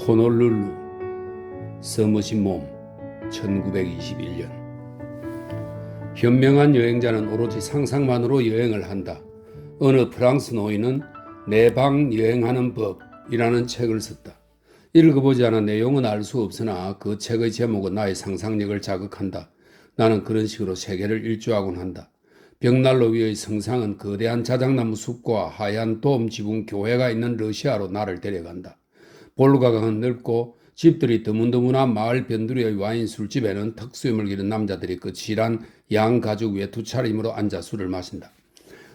호놀룰루 서머신 몸 1921년. 현명한 여행자는 오로지 상상만으로 여행을 한다. 어느 프랑스 노인은 내 방 여행하는 법이라는 책을 썼다. 읽어보지 않아 내용은 알 수 없으나 그 책의 제목은 나의 상상력을 자극한다. 나는 그런 식으로 세계를 일주하곤 한다. 벽난로 위의 성상은 거대한 자작나무 숲과 하얀 돔 지붕 교회가 있는 러시아로 나를 데려간다. 볼가강은 넓고 집들이 드문드문한 마을 변두리의 와인 술집에는 턱수염을 기른 남자들이 거칠한 양가죽 외투 차림으로 앉아 술을 마신다.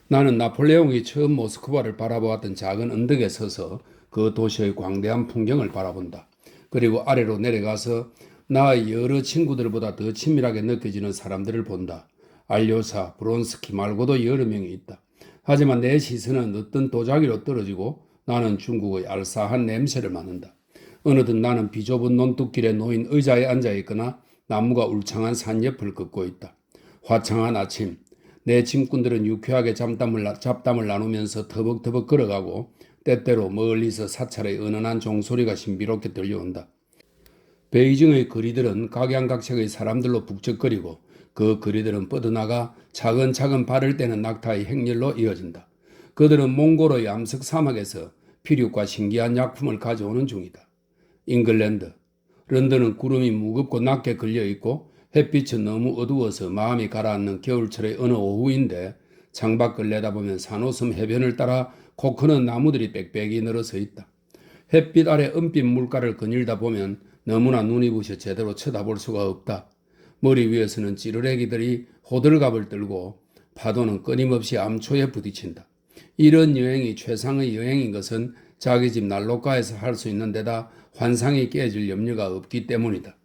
나는 나폴레옹이 처음 모스크바를 바라보았던 작은 언덕에 서서 그 도시의 광대한 풍경을 바라본다. 그리고 아래로 내려가서 나의 여러 친구들보다 더 친밀하게 느껴지는 사람들을 본다. 알료사, 브론스키 말고도 여러 명이 있다. 하지만 내 시선은 어떤 도자기로 떨어지고 나는 중국의 알싸한 냄새를 맡는다. 어느덧 나는 비좁은 논뚝길에 놓인 의자에 앉아있거나 나무가 울창한 산 옆을 걷고 있다. 화창한 아침, 내 짐꾼들은 유쾌하게 잡담을 나누면서 터벅터벅 걸어가고 때때로 멀리서 사찰의 은은한 종소리가 신비롭게 들려온다. 베이징의 거리들은 각양각색의 사람들로 북적거리고 그 거리들은 뻗어나가 차근차근 발을 떼는 낙타의 행렬로 이어진다. 그들은 몽골의 암석 사막에서 피륙과 신기한 약품을 가져오는 중이다. 잉글랜드, 런던은 구름이 무겁고 낮게 걸려있고 햇빛은 너무 어두워서 마음이 가라앉는 겨울철의 어느 오후인데 창밖을 내다보면 산호섬 해변을 따라 코코넛 나무들이 빽빽이 늘어서 있다. 햇빛 아래 은빛 물가를 거닐다 보면 너무나 눈이 부셔 제대로 쳐다볼 수가 없다. 머리 위에서는 찌르레기들이 호들갑을 떨고 파도는 끊임없이 암초에 부딪힌다. 이런 여행이 최상의 여행인 것은 자기 집 난로가에서 할 수 있는 데다 환상이 깨질 염려가 없기 때문이다.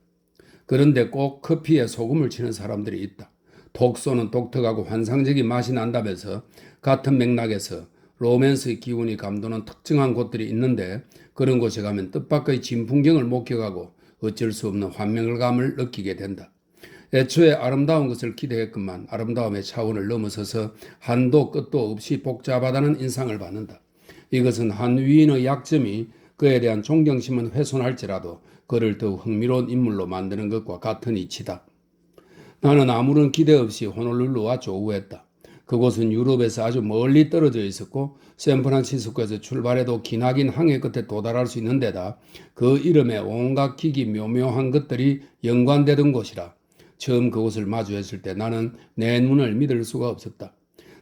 그런데 꼭 커피에 소금을 치는 사람들이 있다. 독 쏘는 독특하고 환상적인 맛이 난다면서 같은 맥락에서 로맨스의 기운이 감도는 특정한 곳들이 있는데 그런 곳에 가면 뜻밖의 진풍경을 목격하고 어쩔 수 없는 환멸감을 느끼게 된다. 애초에 아름다운 것을 기대했건만 아름다움의 차원을 넘어서서 한도 끝도 없이 복잡하다는 인상을 받는다. 이것은 한 위인의 약점이 그에 대한 존경심은 훼손할지라도 그를 더욱 흥미로운 인물로 만드는 것과 같은 이치다. 나는 아무런 기대 없이 호놀룰루와 조우했다. 그곳은 유럽에서 아주 멀리 떨어져 있었고 샌프란시스코에서 출발해도 기나긴 항해 끝에 도달할 수 있는 데다 그 이름에 온갖 기기 묘묘한 것들이 연관되던 곳이라 처음 그곳을 마주했을 때 나는 내 눈을 믿을 수가 없었다.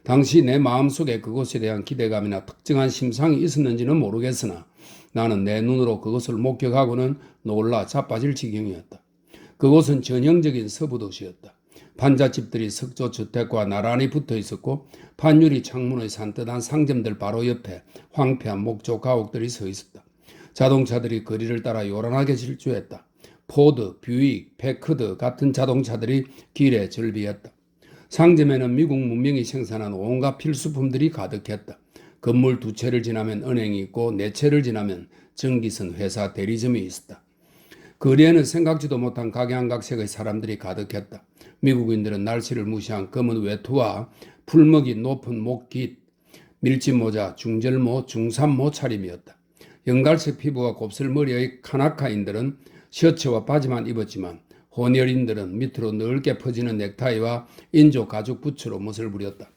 당시 내 마음속에 그곳에 대한 기대감이나 특정한 심상이 있었는지는 모르겠으나 나는 내 눈으로 그것을 목격하고는 놀라 자빠질 지경이었다. 그곳은 전형적인 서부 도시였다. 판잣집들이 석조 주택과 나란히 붙어 있었고 판유리 창문의 산뜻한 상점들 바로 옆에 황폐한 목조 가옥들이 서 있었다. 자동차들이 거리를 따라 요란하게 질주했다. 포드, 뷰익, 패커드 같은 자동차들이 길에 절비했다. 상점에는 미국 문명이 생산한 온갖 필수품들이 가득했다. 건물 두 채를 지나면 은행이 있고 네 채를 지나면 전기선 회사 대리점이 있었다. 거리에는 생각지도 못한 각양각색의 사람들이 가득했다. 미국인들은 날씨를 무시한 검은 외투와 풀먹이 높은 목깃, 밀짚모자, 중절모, 중산모 차림이었다. 연갈색 피부와 곱슬머리의 카나카인들은 셔츠와 바지만 입었지만 혼혈인들은 밑으로 넓게 퍼지는 넥타이와 인조 가죽 부츠로 멋을 부렸다.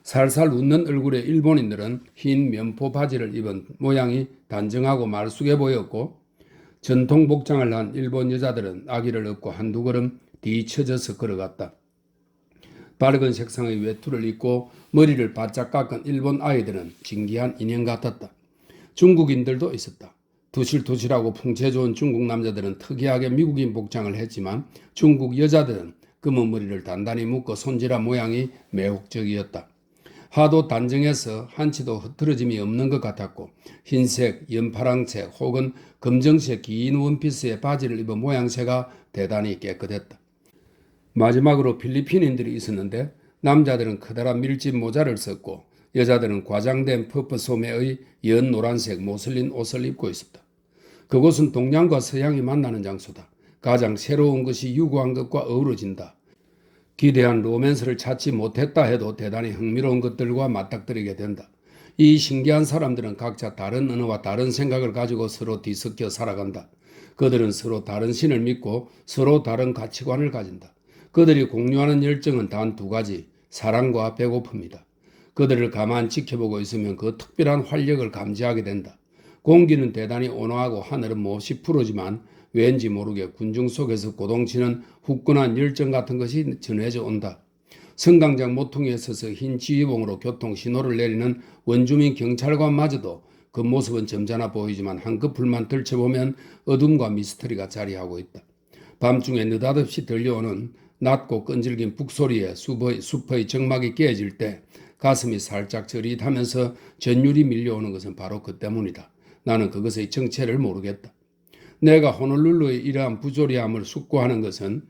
살살 웃는 얼굴의 일본인들은 흰 면포 바지를 입은 모양이 단정하고 말쑥해 보였고 전통 복장을 한 일본 여자들은 아기를 업고 한두 걸음 뒤쳐져서 걸어갔다. 밝은 색상의 외투를 입고 머리를 바짝 깎은 일본 아이들은 진기한 인형 같았다. 중국인들도 있었다. 두실두실하고 풍채 좋은 중국 남자들은 특이하게 미국인 복장을 했지만 중국 여자들은 검은 머리를 단단히 묶어 손질한 모양이 매혹적이었다. 하도 단정해서 한치도 흐트러짐이 없는 것 같았고 흰색, 연파랑색 혹은 검정색 긴 원피스에 바지를 입은 모양새가 대단히 깨끗했다. 마지막으로 필리핀인들이 있었는데 남자들은 커다란 밀짚 모자를 썼고 여자들은 과장된 퍼프 소매의 연 노란색 모슬린 옷을 입고 있었다. 그곳은 동양과 서양이 만나는 장소다. 가장 새로운 것이 유구한 것과 어우러진다. 기대한 로맨스를 찾지 못했다 해도 대단히 흥미로운 것들과 맞닥뜨리게 된다. 이 신기한 사람들은 각자 다른 언어와 다른 생각을 가지고 서로 뒤섞여 살아간다. 그들은 서로 다른 신을 믿고 서로 다른 가치관을 가진다. 그들이 공유하는 열정은 단 두 가지, 사랑과 배고픔이다. 그들을 가만 지켜보고 있으면 그 특별한 활력을 감지하게 된다. 공기는 대단히 온화하고 하늘은 몹시 푸르지만 왠지 모르게 군중 속에서 고동치는 후끈한 열정 같은 것이 전해져 온다. 성당장 모퉁이에 서서 흰 지휘봉으로 교통 신호를 내리는 원주민 경찰관마저도 그 모습은 점잖아 보이지만 한꺼풀만 들춰보면 어둠과 미스터리가 자리하고 있다. 밤중에 느닷없이 들려오는 낮고 끈질긴 북소리에 숲의 정막이 깨질 때 가슴이 살짝 저릿하면서 전율이 밀려오는 것은 바로 그 때문이다. 나는 그것의 정체를 모르겠다. 내가 호놀룰루의 이러한 부조리함을 숙고하는 것은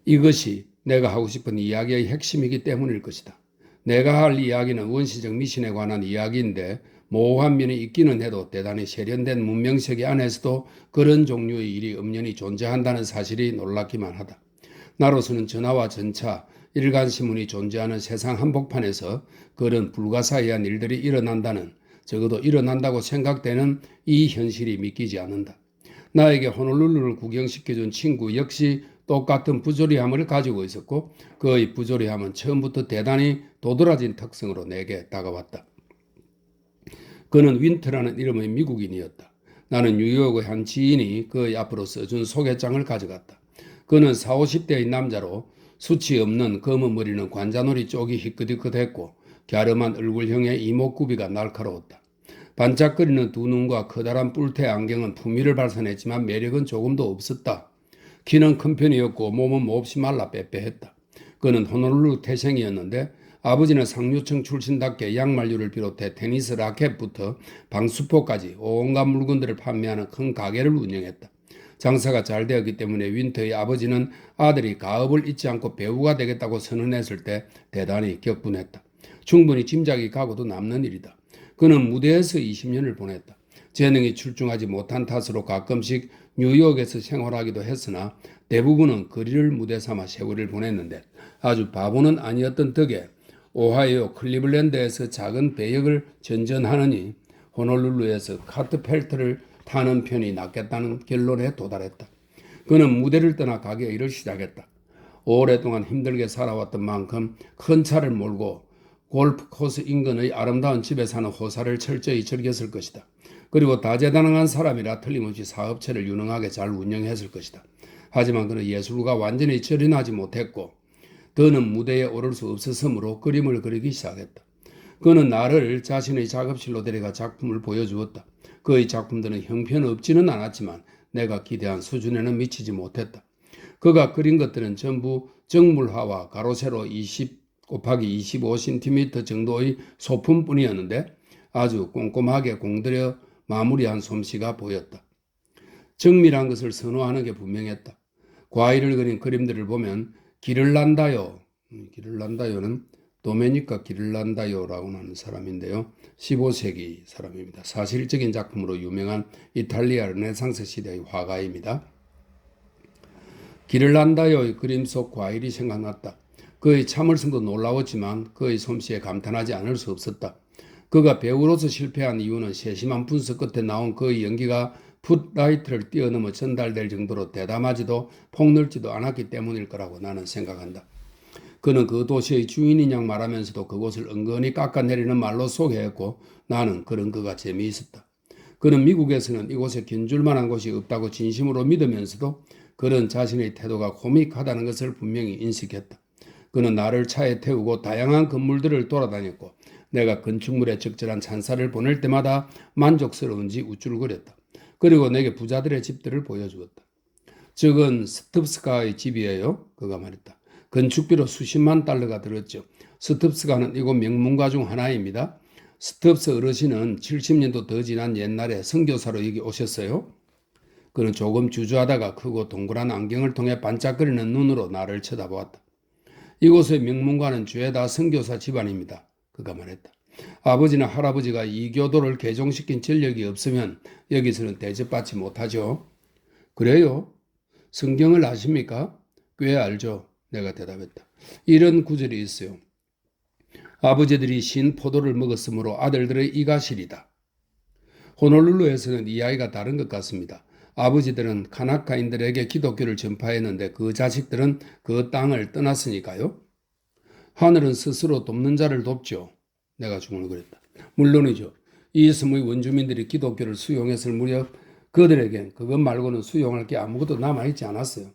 이것이 내가 하고 싶은 이야기의 핵심이기 때문일 것이다. 내가 할 이야기는 원시적 미신에 관한 이야기인데 모호한 면이 있기는 해도 대단히 세련된 문명세계 안에서도 그런 종류의 일이 엄연히 존재한다는 사실이 놀랍기만 하다. 나로서는 전화와 전차, 일간신문이 존재하는 세상 한복판에서 그런 불가사의한 일들이 일어난다는, 적어도 일어난다고 생각되는 이 현실이 믿기지 않는다. 나에게 호놀룰루를 구경시켜준 친구 역시 똑같은 부조리함을 가지고 있었고 그의 부조리함은 처음부터 대단히 도드라진 특성으로 내게 다가왔다. 그는 윈터라는 이름의 미국인이었다. 나는 뉴욕의 한 지인이 그의 앞으로 써준 소개장을 가져갔다. 그는 40, 50대의 남자로 수치 없는 검은 머리는 관자놀이 쪽이 희끗희끗했고 갸름한 얼굴형의 이목구비가 날카로웠다. 반짝거리는 두 눈과 커다란 뿔테 안경은 품위를 발산했지만 매력은 조금도 없었다. 키는 큰 편이었고 몸은 몹시 말라 빼빼했다. 그는 호놀룰루 태생이었는데 아버지는 상류층 출신답게 양말류를 비롯해 테니스 라켓부터 방수포까지 온갖 물건들을 판매하는 큰 가게를 운영했다. 장사가 잘 되었기 때문에 윈터의 아버지는 아들이 가업을 잊지 않고 배우가 되겠다고 선언했을 때 대단히 격분했다. 충분히 짐작이 가고도 남는 일이다. 그는 무대에서 20년을 보냈다. 재능이 출중하지 못한 탓으로 가끔씩 뉴욕에서 생활하기도 했으나 대부분은 거리를 무대 삼아 세월을 보냈는데 아주 바보는 아니었던 덕에 오하이오 클리블랜드에서 작은 배역을 전전하느니 호놀룰루에서 카트펠트를 타는 편이 낫겠다는 결론에 도달했다. 그는 무대를 떠나 가게 일을 시작했다. 오랫동안 힘들게 살아왔던 만큼 큰 차를 몰고 골프 코스 인근의 아름다운 집에 사는 호사를 철저히 즐겼을 것이다. 그리고 다재다능한 사람이라 틀림없이 사업체를 유능하게 잘 운영했을 것이다. 하지만 그는 예술가 완전히 절연하지 못했고 더는 무대에 오를 수 없었으므로 그림을 그리기 시작했다. 그는 나를 자신의 작업실로 데려가 작품을 보여주었다. 그의 작품들은 형편없지는 않았지만 내가 기대한 수준에는 미치지 못했다. 그가 그린 것들은 전부 정물화와 가로세로 20 곱하기 25cm 정도의 소품뿐이었는데 아주 꼼꼼하게 공들여 마무리한 솜씨가 보였다. 정밀한 것을 선호하는 게 분명했다. 과일을 그린 그림들을 보면 기를란다요, 기를란다요는 도메니카 기를란다요라고 하는 사람인데요. 15세기 사람입니다. 사실적인 작품으로 유명한 이탈리아 르네상스 시대의 화가입니다. 기를란다요의 그림 속 과일이 생각났다. 그의 참을성도 놀라웠지만 그의 솜씨에 감탄하지 않을 수 없었다. 그가 배우로서 실패한 이유는 세심한 분석 끝에 나온 그의 연기가 풋라이트를 뛰어넘어 전달될 정도로 대담하지도 폭넓지도 않았기 때문일 거라고 나는 생각한다. 그는 그 도시의 주인인 양 말하면서도 그곳을 은근히 깎아내리는 말로 소개했고 나는 그런 그가 재미있었다. 그는 미국에서는 이곳에 견줄 만한 곳이 없다고 진심으로 믿으면서도 그런 자신의 태도가 코믹하다는 것을 분명히 인식했다. 그는 나를 차에 태우고 다양한 건물들을 돌아다녔고 내가 건축물에 적절한 찬사를 보낼 때마다 만족스러운지 우쭐거렸다. 그리고 내게 부자들의 집들을 보여주었다. 저건 스톱스카의 집이에요. 그가 말했다. 건축비로 수십만 달러가 들었죠. 스톱스카는 이곳 명문가 중 하나입니다. 스톱스 어르신은 70년도 더 지난 옛날에 선교사로 여기 오셨어요. 그는 조금 주저하다가 크고 동그란 안경을 통해 반짝거리는 눈으로 나를 쳐다보았다. 이곳의 명문가는 죄다 선교사 집안입니다. 그가 말했다. 아버지나 할아버지가 이교도를 개종시킨 전력이 없으면 여기서는 대접받지 못하죠. 그래요? 성경을 아십니까? 꽤 알죠. 내가 대답했다. 이런 구절이 있어요. 아버지들이 신 포도를 먹었으므로 아들들의 이가 시리다. 호놀룰루에서는 이야기가 다른 것 같습니다. 아버지들은 카나카인들에게 기독교를 전파했는데 그 자식들은 그 땅을 떠났으니까요. 하늘은 스스로 돕는 자를 돕죠. 내가 죽음을 그랬다. 물론이죠. 이 섬의 원주민들이 기독교를 수용했을 무렵 그들에겐 그것 말고는 수용할 게 아무것도 남아있지 않았어요.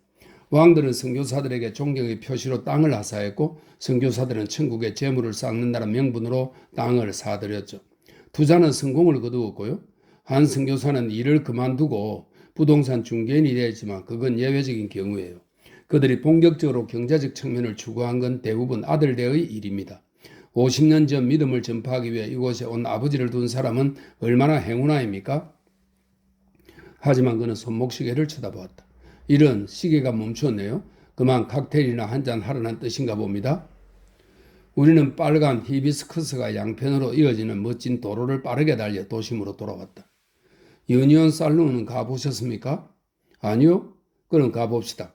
왕들은 선교사들에게 존경의 표시로 땅을 하사했고 선교사들은 천국에 재물을 쌓는다는 명분으로 땅을 사들였죠. 투자는 성공을 거두었고요. 한 선교사는 일을 그만두고 부동산 중개인이 되었지만 그건 예외적인 경우예요. 그들이 본격적으로 경제적 측면을 추구한 건 대부분 아들들의 일입니다. 50년 전 믿음을 전파하기 위해 이곳에 온 아버지를 둔 사람은 얼마나 행운아입니까? 하지만 그는 손목시계를 쳐다보았다. 이런 시계가 멈추었네요. 그만 칵테일이나 한잔 하라는 뜻인가 봅니다. 우리는 빨간 히비스커스가 양편으로 이어지는 멋진 도로를 빠르게 달려 도심으로 돌아왔다. 유니온 살루는 가보셨습니까? 아니요? 그럼 가봅시다.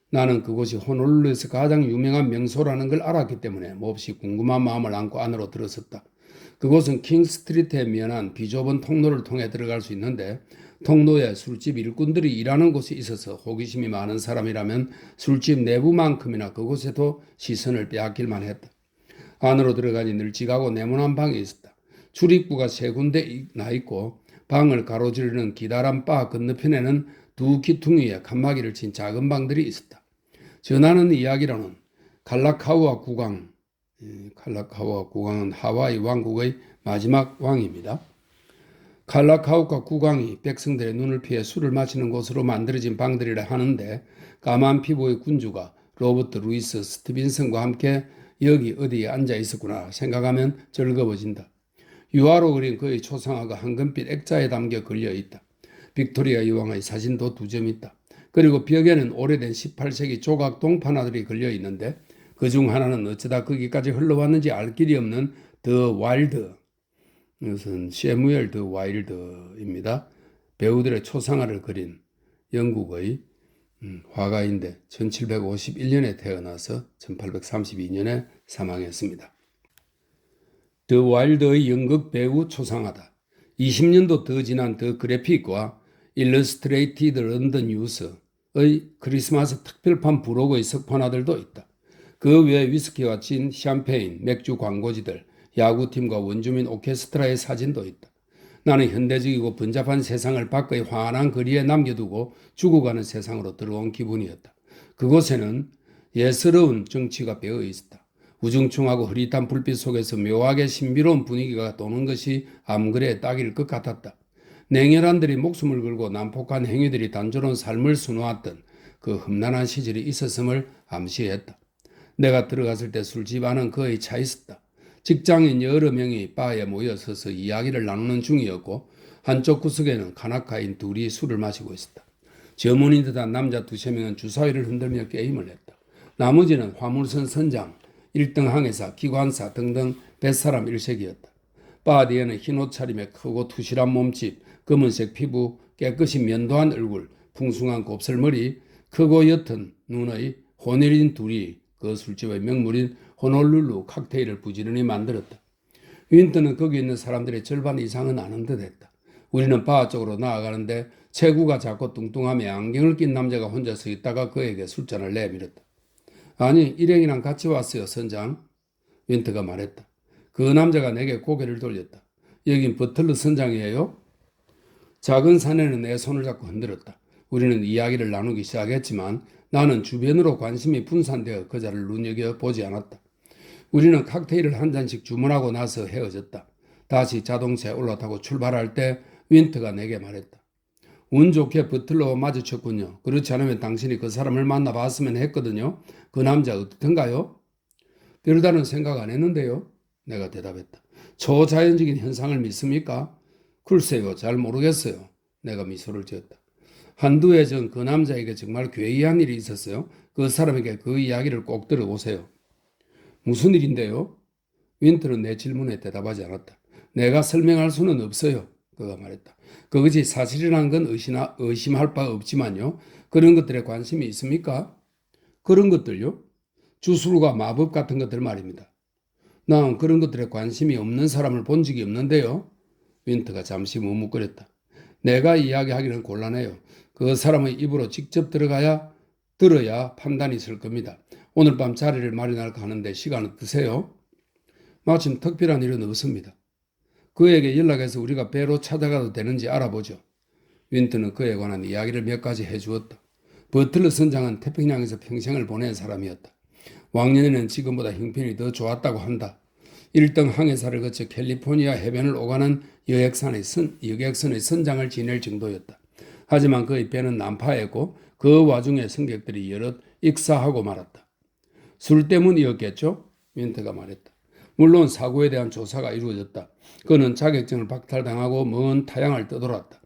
나는 그곳이 호놀룰루에서 가장 유명한 명소라는 걸 알았기 때문에 몹시 궁금한 마음을 안고 안으로 들어섰다. 그곳은 킹스트리트에 미연한 비좁은 통로를 통해 들어갈 수 있는데 통로에 술집 일꾼들이 일하는 곳이 있어서 호기심이 많은 사람이라면 술집 내부만큼이나 그곳에도 시선을 빼앗길만 했다. 안으로 들어가니 널찍하고 네모난 방이 있었다. 출입구가 세 군데 나 있고 방을 가로지르는 기다란 바 건너편에는 두 기퉁 위에 칸막이를 친 작은 방들이 있었다. 전하는 이야기로는 칼라카우아 국왕은 하와이 왕국의 마지막 왕입니다. 칼라카우아 국왕이 백성들의 눈을 피해 술을 마시는 곳으로 만들어진 방들이라 하는데 까만 피부의 군주가 로버트 루이스 스티븐슨과 함께 여기 어디에 앉아 있었구나 생각하면 즐거워진다. 유화로 그린 그의 초상화가 황금빛 액자에 담겨 걸려 있다. 빅토리아 여왕의 사진도 두 점 있다. 그리고 벽에는 오래된 18세기 조각 동판화들이 걸려 있는데 그중 하나는 어쩌다 거기까지 흘러왔는지 알 길이 없는 더 와일드, 이것은 셰무엘 더 와일드입니다. 배우들의 초상화를 그린 영국의 화가인데 1751년에 태어나서 1832년에 사망했습니다. 더 와일드의 연극 배우 초상화다. 20년도 더 지난 더 그래픽과 일러스트레이티드 런던 뉴스의 크리스마스 특별판 부록의 석판화들도 있다. 그 외에 위스키와 진, 샴페인, 맥주 광고지들, 야구팀과 원주민 오케스트라의 사진도 있다. 나는 현대적이고 번잡한 세상을 밖의 환한 거리에 남겨두고 죽어가는 세상으로 들어온 기분이었다. 그곳에는 예스러운 정취가 배어 있었다. 우중충하고 흐릿한 불빛 속에서 묘하게 신비로운 분위기가 도는 것이 암그레의 딱일 것 같았다. 냉혈한들이 목숨을 걸고 난폭한 행위들이 단조로운 삶을 수놓았던 그 험난한 시절이 있었음을 암시했다. 내가 들어갔을 때 술집 안은 거의 차 있었다. 직장인 여러 명이 바에 모여 서서 이야기를 나누는 중이었고 한쪽 구석에는 카나카인 둘이 술을 마시고 있었다. 저문인 듯한 남자 두세 명은 주사위를 흔들며 게임을 했다. 나머지는 화물선 선장, 1등 항해사, 기관사 등등 뱃사람 일색이었다. 바 뒤에는 흰 옷차림에 크고 투실한 몸집, 검은색 피부, 깨끗이 면도한 얼굴, 풍성한 곱슬머리, 크고 옅은 눈의 호내린 둘이 그 술집의 명물인 호놀룰루 칵테일을 부지런히 만들었다. 윈터는 거기 있는 사람들의 절반 이상은 아는 듯했다. 우리는 바 쪽으로 나아가는데 체구가 작고 뚱뚱하며 안경을 낀 남자가 혼자 서 있다가 그에게 술잔을 내밀었다. 아니, 일행이랑 같이 왔어요, 선장. 윈터가 말했다. 그 남자가 내게 고개를 돌렸다. 여긴 버틀러 선장이에요? 작은 사내는 내 손을 잡고 흔들었다. 우리는 이야기를 나누기 시작했지만 나는 주변으로 관심이 분산되어 그자를 눈여겨보지 않았다. 우리는 칵테일을 한 잔씩 주문하고 나서 헤어졌다. 다시 자동차에 올라타고 출발할 때 윈터가 내게 말했다. 운 좋게 버틀러와 마주쳤군요. 그렇지 않으면 당신이 그 사람을 만나봤으면 했거든요. 그 남자 어떻던가요? 별다른 생각 안 했는데요. 내가 대답했다. 초자연적인 현상을 믿습니까? 글쎄요, 잘 모르겠어요. 내가 미소를 지었다. 한두 해 전 그 남자에게 정말 괴이한 일이 있었어요. 그 사람에게 그 이야기를 꼭 들어보세요. 무슨 일인데요? 윈터는 내 질문에 대답하지 않았다. 내가 설명할 수는 없어요. 그가 말했다. 그것이 사실이라는 건 의심할 바 없지만요. 그런 것들에 관심이 있습니까? 그런 것들요? 주술과 마법 같은 것들 말입니다. 난 그런 것들에 관심이 없는 사람을 본 적이 없는데요. 윈터가 잠시 머뭇거렸다. 내가 이야기하기는 곤란해요. 그 사람의 입으로 직접 들어야 판단이 설 겁니다. 오늘 밤 자리를 마련할까 하는데 시간 어떠세요? 마침 특별한 일은 없습니다. 그에게 연락해서 우리가 배로 찾아가도 되는지 알아보죠. 윈터는 그에 관한 이야기를 몇 가지 해주었다. 버틀러 선장은 태평양에서 평생을 보낸 사람이었다. 왕년에는 지금보다 형편이 더 좋았다고 한다. 1등 항해사를 거쳐 캘리포니아 해변을 오가는 여객선의 선장을 지낼 정도였다. 하지만 그의 배는 난파했고 그 와중에 승객들이 여럿 익사하고 말았다. 술 때문이었겠죠? 윈터가 말했다. 물론 사고에 대한 조사가 이루어졌다. 그는 자격증을 박탈당하고 먼 타양을 떠돌았다.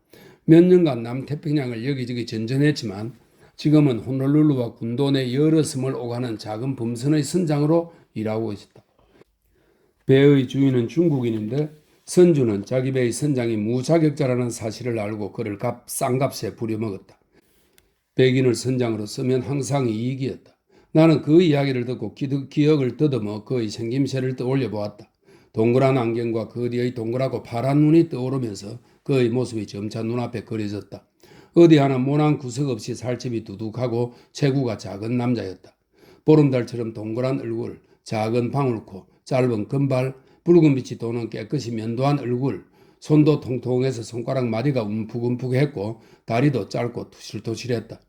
몇 년간 남태평양을 여기저기 전전했지만 지금은 호놀룰루와 군도 내 여러 섬을 오가는 작은 범선의 선장으로 일하고 있었다. 배의 주인은 중국인인데 선주는 자기 배의 선장이 무자격자라는 사실을 알고 그를 싼 값에 부려먹었다. 백인을 선장으로 쓰면 항상 이익이었다. 나는 그 이야기를 듣고 기억을 더듬어 그의 생김새를 떠올려 보았다. 동그란 안경과 그 뒤의 동그랗고 파란 눈이 떠오르면서 그의 모습이 점차 눈앞에 그려졌다. 어디 하나 모난 구석 없이 살집이 두둑하고 체구가 작은 남자였다. 보름달처럼 동그란 얼굴, 작은 방울코, 짧은 금발, 붉은 빛이 도는 깨끗이 면도한 얼굴, 손도 통통해서 손가락 마디가 움푹움푹했고 다리도 짧고 투실투실했다.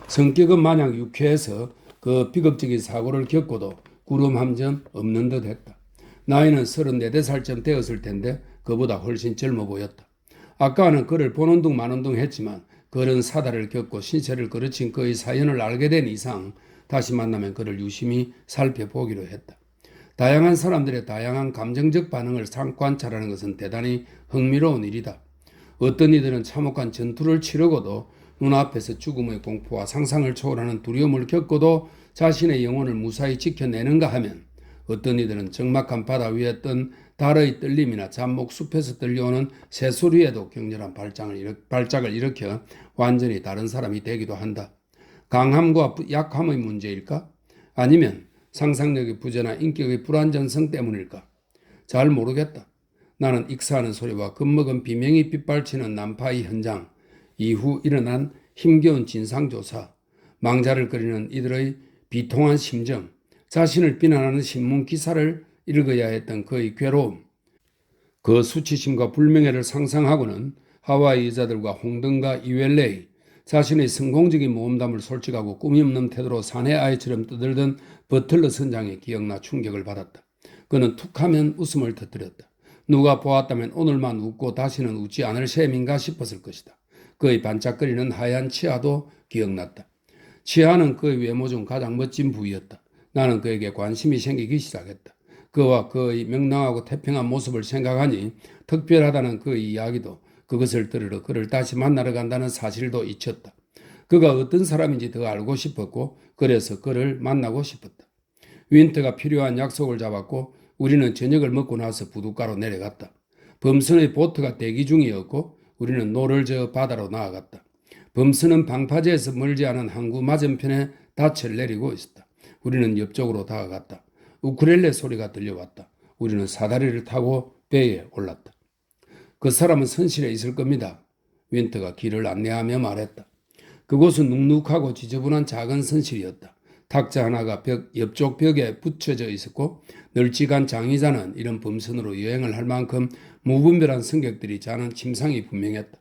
성격은 마냥 유쾌해서 그 비극적인 사고를 겪고도 구름 한 점 없는 듯 했다. 나이는 34살쯤 되었을 텐데 그보다 훨씬 젊어 보였다. 아까는 그를 보는 둥 마는 둥 했지만 그런 사달을 겪고 신세를 거르친 그의 사연을 알게 된 이상 다시 만나면 그를 유심히 살펴보기로 했다. 다양한 사람들의 다양한 감정적 반응을 관찰하는 것은 대단히 흥미로운 일이다. 어떤 이들은 참혹한 전투를 치르고도 눈앞에서 죽음의 공포와 상상을 초월하는 두려움을 겪고도 자신의 영혼을 무사히 지켜내는가 하면 어떤 이들은 적막한 바다 위에 뜬 달의 떨림이나 잠목 숲에서 들려오는 새소리에도 격렬한 발작을 일으켜 완전히 다른 사람이 되기도 한다. 강함과 약함의 문제일까? 아니면 상상력의 부재나 인격의 불완전성 때문일까? 잘 모르겠다. 나는 익사하는 소리와 겁먹은 비명이 빗발치는 난파의 현장, 이후 일어난 힘겨운 진상조사, 망자를 거리는 이들의 비통한 심정, 자신을 비난하는 신문 기사를 읽어야 했던 그의 괴로움, 그 수치심과 불명예를 상상하고는 하와이 여자들과 홍등과 이웰레이, 자신의 성공적인 모험담을 솔직하고 꿈이 없는 태도로 사내 아이처럼 떠들던 버틀러 선장의 기억나 충격을 받았다. 그는 툭하면 웃음을 터뜨렸다. 누가 보았다면 오늘만 웃고 다시는 웃지 않을 셈인가 싶었을 것이다. 그의 반짝거리는 하얀 치아도 기억났다. 치아는 그의 외모 중 가장 멋진 부위였다. 나는 그에게 관심이 생기기 시작했다. 그와 그의 명랑하고 태평한 모습을 생각하니 특별하다는 그의 이야기도 그것을 들으러 그를 다시 만나러 간다는 사실도 잊혔다. 그가 어떤 사람인지 더 알고 싶었고 그래서 그를 만나고 싶었다. 윈터가 필요한 약속을 잡았고 우리는 저녁을 먹고 나서 부둣가로 내려갔다. 범선의 보트가 대기 중이었고 우리는 노를 저어 바다로 나아갔다. 범선은 방파제에서 멀지 않은 항구 맞은편에 닻을 내리고 있었다. 우리는 옆쪽으로 다가갔다. 우쿨렐레 소리가 들려왔다. 우리는 사다리를 타고 배에 올랐다. 그 사람은 선실에 있을 겁니다. 윈터가 길을 안내하며 말했다. 그곳은 눅눅하고 지저분한 작은 선실이었다. 탁자 하나가 옆쪽 벽에 붙여져 있었고 널찍한 장의자는 이런 범선으로 여행을 할 만큼 무분별한 승객들이 자는 침상이 분명했다.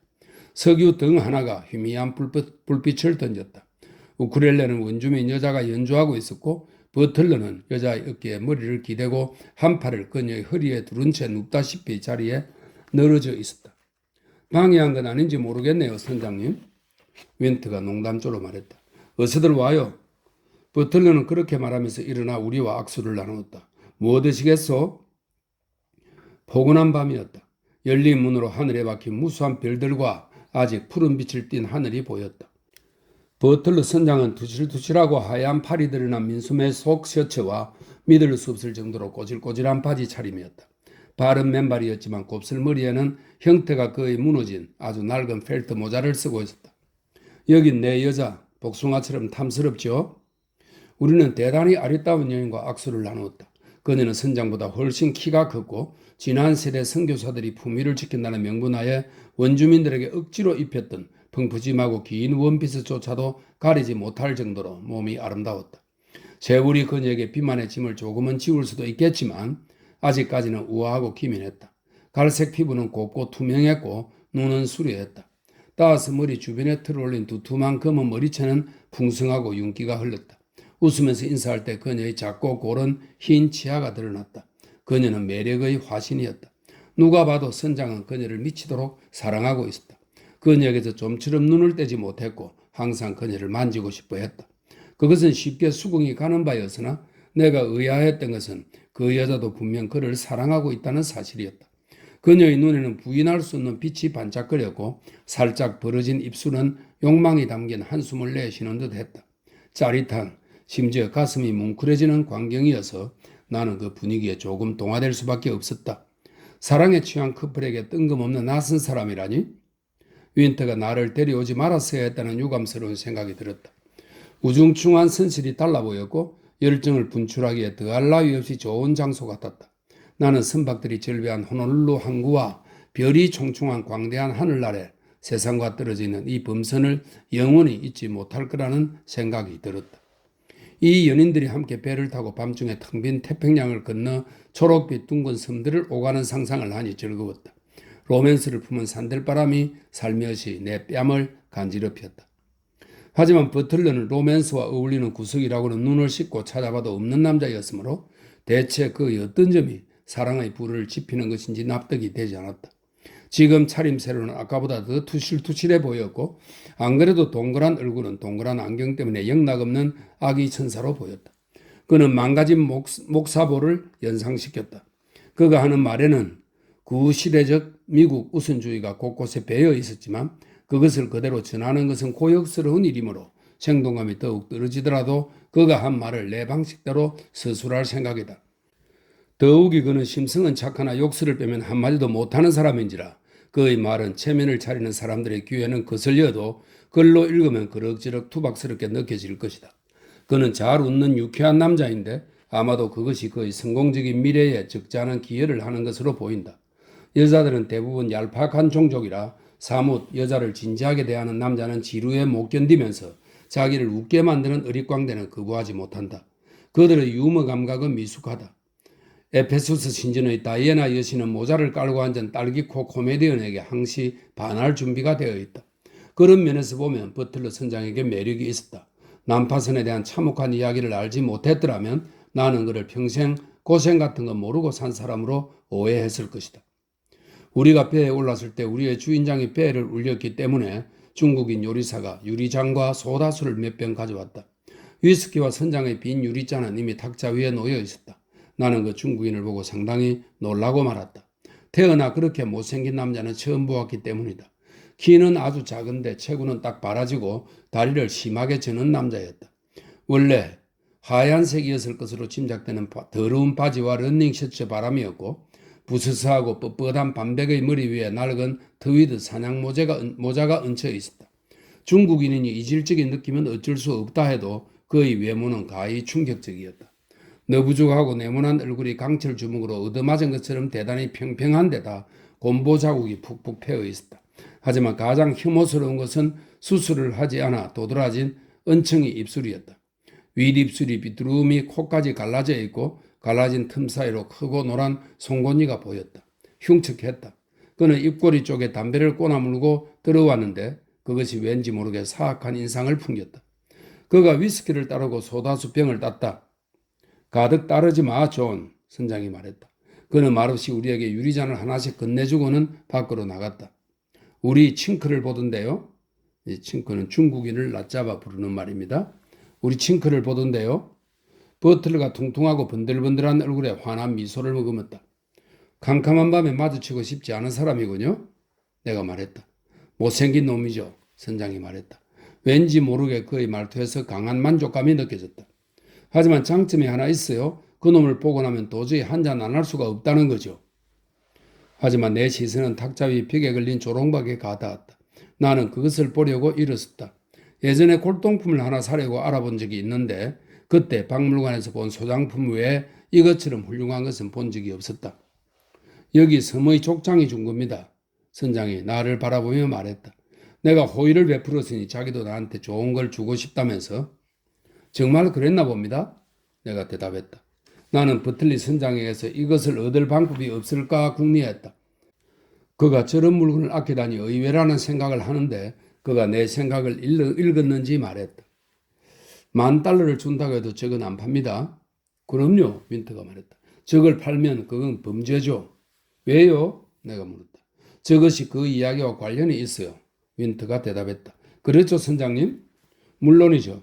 석유 등 하나가 희미한 불빛을 던졌다. 우쿨렐레는 원주민 여자가 연주하고 있었고 버틀러는 여자의 어깨에 머리를 기대고 한 팔을 그녀의 허리에 두른 채 눕다시피 자리에 늘어져 있었다. 방해한 건 아닌지 모르겠네요, 선장님. 윈터가 농담조로 말했다. 어서들 와요. 버틀러는 그렇게 말하면서 일어나 우리와 악수를 나누었다. 뭐 드시겠소? 포근한 밤이었다. 열린 문으로 하늘에 박힌 무수한 별들과 아직 푸른 빛을 띤 하늘이 보였다. 버틀러 선장은 두실두실하고 하얀 팔이 드러난 민소매 속 셔츠와 믿을 수 없을 정도로 꼬질꼬질한 바지 차림이었다. 바른 맨발이었지만 곱슬머리에는 형태가 거의 무너진 아주 낡은 펠트 모자를 쓰고 있었다. 여긴 내 여자, 복숭아처럼 탐스럽죠? 우리는 대단히 아리따운 여인과 악수를 나누었다. 그녀는 선장보다 훨씬 키가 컸고 지난 세대 선교사들이 품위를 지킨다는 명분하에 원주민들에게 억지로 입혔던 펑푸짐하고 긴 원피스조차도 가리지 못할 정도로 몸이 아름다웠다. 재물이 그녀에게 비만의 짐을 조금은 지울 수도 있겠지만 아직까지는 우아하고 기민했다. 갈색 피부는 곱고 투명했고 눈은 수려했다. 따서 머리 주변에 틀어올린 두툼한 검은 머리채는 풍성하고 윤기가 흘렀다. 웃으면서 인사할 때 그녀의 작고 고른 흰 치아가 드러났다. 그녀는 매력의 화신이었다. 누가 봐도 선장은 그녀를 미치도록 사랑하고 있었다. 그녀에게서 좀처럼 눈을 떼지 못했고 항상 그녀를 만지고 싶어 했다. 그것은 쉽게 수긍이 가는 바였으나 내가 의아했던 것은 그 여자도 분명 그를 사랑하고 있다는 사실이었다. 그녀의 눈에는 부인할 수 없는 빛이 반짝거렸고 살짝 벌어진 입술은 욕망이 담긴 한숨을 내쉬는 듯 했다. 짜릿한, 심지어 가슴이 뭉클해지는 광경이어서 나는 그 분위기에 조금 동화될 수밖에 없었다. 사랑에 취한 커플에게 뜬금없는 낯선 사람이라니? 윈터가 나를 데려오지 말았어야 했다는 유감스러운 생각이 들었다. 우중충한 선실이 달라 보였고 열정을 분출하기에 더할 나위 없이 좋은 장소 같았다. 나는 선박들이 절배한 호놀룰루 항구와 별이 총총한 광대한 하늘 아래 세상과 떨어져 있는 이 범선을 영원히 잊지 못할 거라는 생각이 들었다. 이 연인들이 함께 배를 타고 밤중에 텅 빈 태평양을 건너 초록빛 둥근 섬들을 오가는 상상을 하니 즐거웠다. 로맨스를 품은 산들바람이 살며시 내 뺨을 간지럽혔다. 하지만 버틀러는 로맨스와 어울리는 구석이라고는 눈을 씻고 찾아봐도 없는 남자였으므로 대체 그 어떤 점이 사랑의 불을 지피는 것인지 납득이 되지 않았다. 지금 차림새로는 아까보다 더 투실투실해 보였고 안 그래도 동그란 얼굴은 동그란 안경 때문에 영락없는 아기 천사로 보였다. 그는 망가진 목사보를 연상시켰다. 그가 하는 말에는 구시대적 미국 우선주의가 곳곳에 배어 있었지만 그것을 그대로 전하는 것은 고역스러운 일이므로 생동감이 더욱 떨어지더라도 그가 한 말을 내 방식대로 서술할 생각이다. 더욱이 그는 심성은 착하나 욕설을 빼면 한마디도 못하는 사람인지라 그의 말은 체면을 차리는 사람들의 귀에는 거슬려도 글로 읽으면 그럭저럭 투박스럽게 느껴질 것이다. 그는 잘 웃는 유쾌한 남자인데 아마도 그것이 그의 성공적인 미래에 적지 않은 기여를 하는 것으로 보인다. 여자들은 대부분 얄팍한 종족이라 사뭇 여자를 진지하게 대하는 남자는 지루에 못 견디면서 자기를 웃게 만드는 어릿광대는 거부하지 못한다. 그들의 유머 감각은 미숙하다. 에페소스 신전의 다이애나 여신은 모자를 깔고 앉은 딸기코 코미디언에게 항시 반할 준비가 되어 있다. 그런 면에서 보면 버틀러 선장에게 매력이 있었다. 난파선에 대한 참혹한 이야기를 알지 못했더라면 나는 그를 평생 고생 같은 거 모르고 산 사람으로 오해했을 것이다. 우리가 배에 올랐을 때 우리의 주인장이 배를 울렸기 때문에 중국인 요리사가 유리잔과 소다수를 몇 병 가져왔다. 위스키와 선장의 빈 유리잔은 이미 탁자 위에 놓여 있었다. 나는 그 중국인을 보고 상당히 놀라고 말았다. 태어나 그렇게 못생긴 남자는 처음 보았기 때문이다. 키는 아주 작은데 체구는 딱 바라지고 다리를 심하게 저는 남자였다. 원래 하얀색이었을 것으로 짐작되는 더러운 바지와 러닝 셔츠 바람이었고 부스스하고 뻣뻣한 반백의 머리 위에 낡은 트위드 사냥 모자가 얹혀 있었다. 중국인이니 이질적인 느낌은 어쩔 수 없다 해도 그의 외모는 가히 충격적이었다. 너부족하고 네모난 얼굴이 강철 주먹으로 얻어맞은 것처럼 대단히 평평한 데다 곰보 자국이 푹푹 패어 있었다. 하지만 가장 혐오스러운 것은 수술을 하지 않아 도드라진 은청이 입술이었다. 윗입술이 비두름이 코까지 갈라져 있고 갈라진 틈 사이로 크고 노란 송곳니가 보였다. 흉측했다. 그는 입꼬리 쪽에 담배를 꼬나물고 들어왔는데 그것이 왠지 모르게 사악한 인상을 풍겼다. 그가 위스키를 따르고 소다수 병을 땄다. 가득 따르지 마, 존, 선장이 말했다. 그는 말없이 우리에게 유리잔을 하나씩 건네주고는 밖으로 나갔다. 우리 칭크를 보던데요. 이 칭크는 중국인을 낮잡아 부르는 말입니다. 우리 칭크를 보던데요. 버틀러가 퉁퉁하고 번들번들한 얼굴에 환한 미소를 머금었다. 캄캄한 밤에 마주치고 싶지 않은 사람이군요. 내가 말했다. 못생긴 놈이죠. 선장이 말했다. 왠지 모르게 그의 말투에서 강한 만족감이 느껴졌다. 하지만 장점이 하나 있어요. 그 놈을 보고 나면 도저히 한잔 안 할 수가 없다는 거죠. 하지만 내 시선은 탁자 위 벽에 걸린 조롱박에 가닿았다. 나는 그것을 보려고 일었었다. 예전에 골동품을 하나 사려고 알아본 적이 있는데 그때 박물관에서 본 소장품 외에 이것처럼 훌륭한 것은 본 적이 없었다. 여기 섬의 족장이 준 겁니다. 선장이 나를 바라보며 말했다. 내가 호의를 베풀었으니 자기도 나한테 좋은 걸 주고 싶다면서? 정말 그랬나 봅니다. 내가 대답했다. 나는 버틀리 선장에게서 이것을 얻을 방법이 없을까 궁리했다. 그가 저런 물건을 아끼다니 의외라는 생각을 하는데 그가 내 생각을 읽었는지 말했다. $10,000를 준다고 해도 저건 안 팝니다. 그럼요, 윈터가 말했다. 저걸 팔면 그건 범죄죠. 왜요? 내가 물었다. 저것이 그 이야기와 관련이 있어요. 윈터가 대답했다. 그렇죠, 선장님? 물론이죠.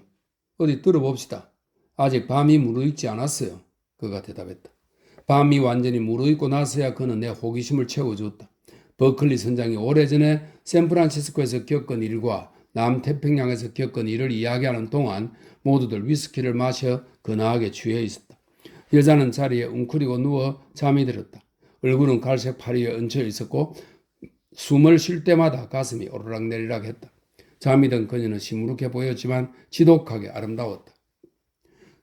어디 들어봅시다. 아직 밤이 무르익지 않았어요. 그가 대답했다. 밤이 완전히 무르익고 나서야 그는 내 호기심을 채워주었다. 버클리 선장이 오래전에 샌프란시스코에서 겪은 일과 남태평양에서 겪은 일을 이야기하는 동안 모두들 위스키를 마셔 근하게 취해 있었다. 여자는 자리에 웅크리고 누워 잠이 들었다. 얼굴은 갈색 파리에 얹혀 있었고 숨을 쉴 때마다 가슴이 오르락내리락 했다. 잠이 든 그녀는 시무룩해 보였지만 지독하게 아름다웠다.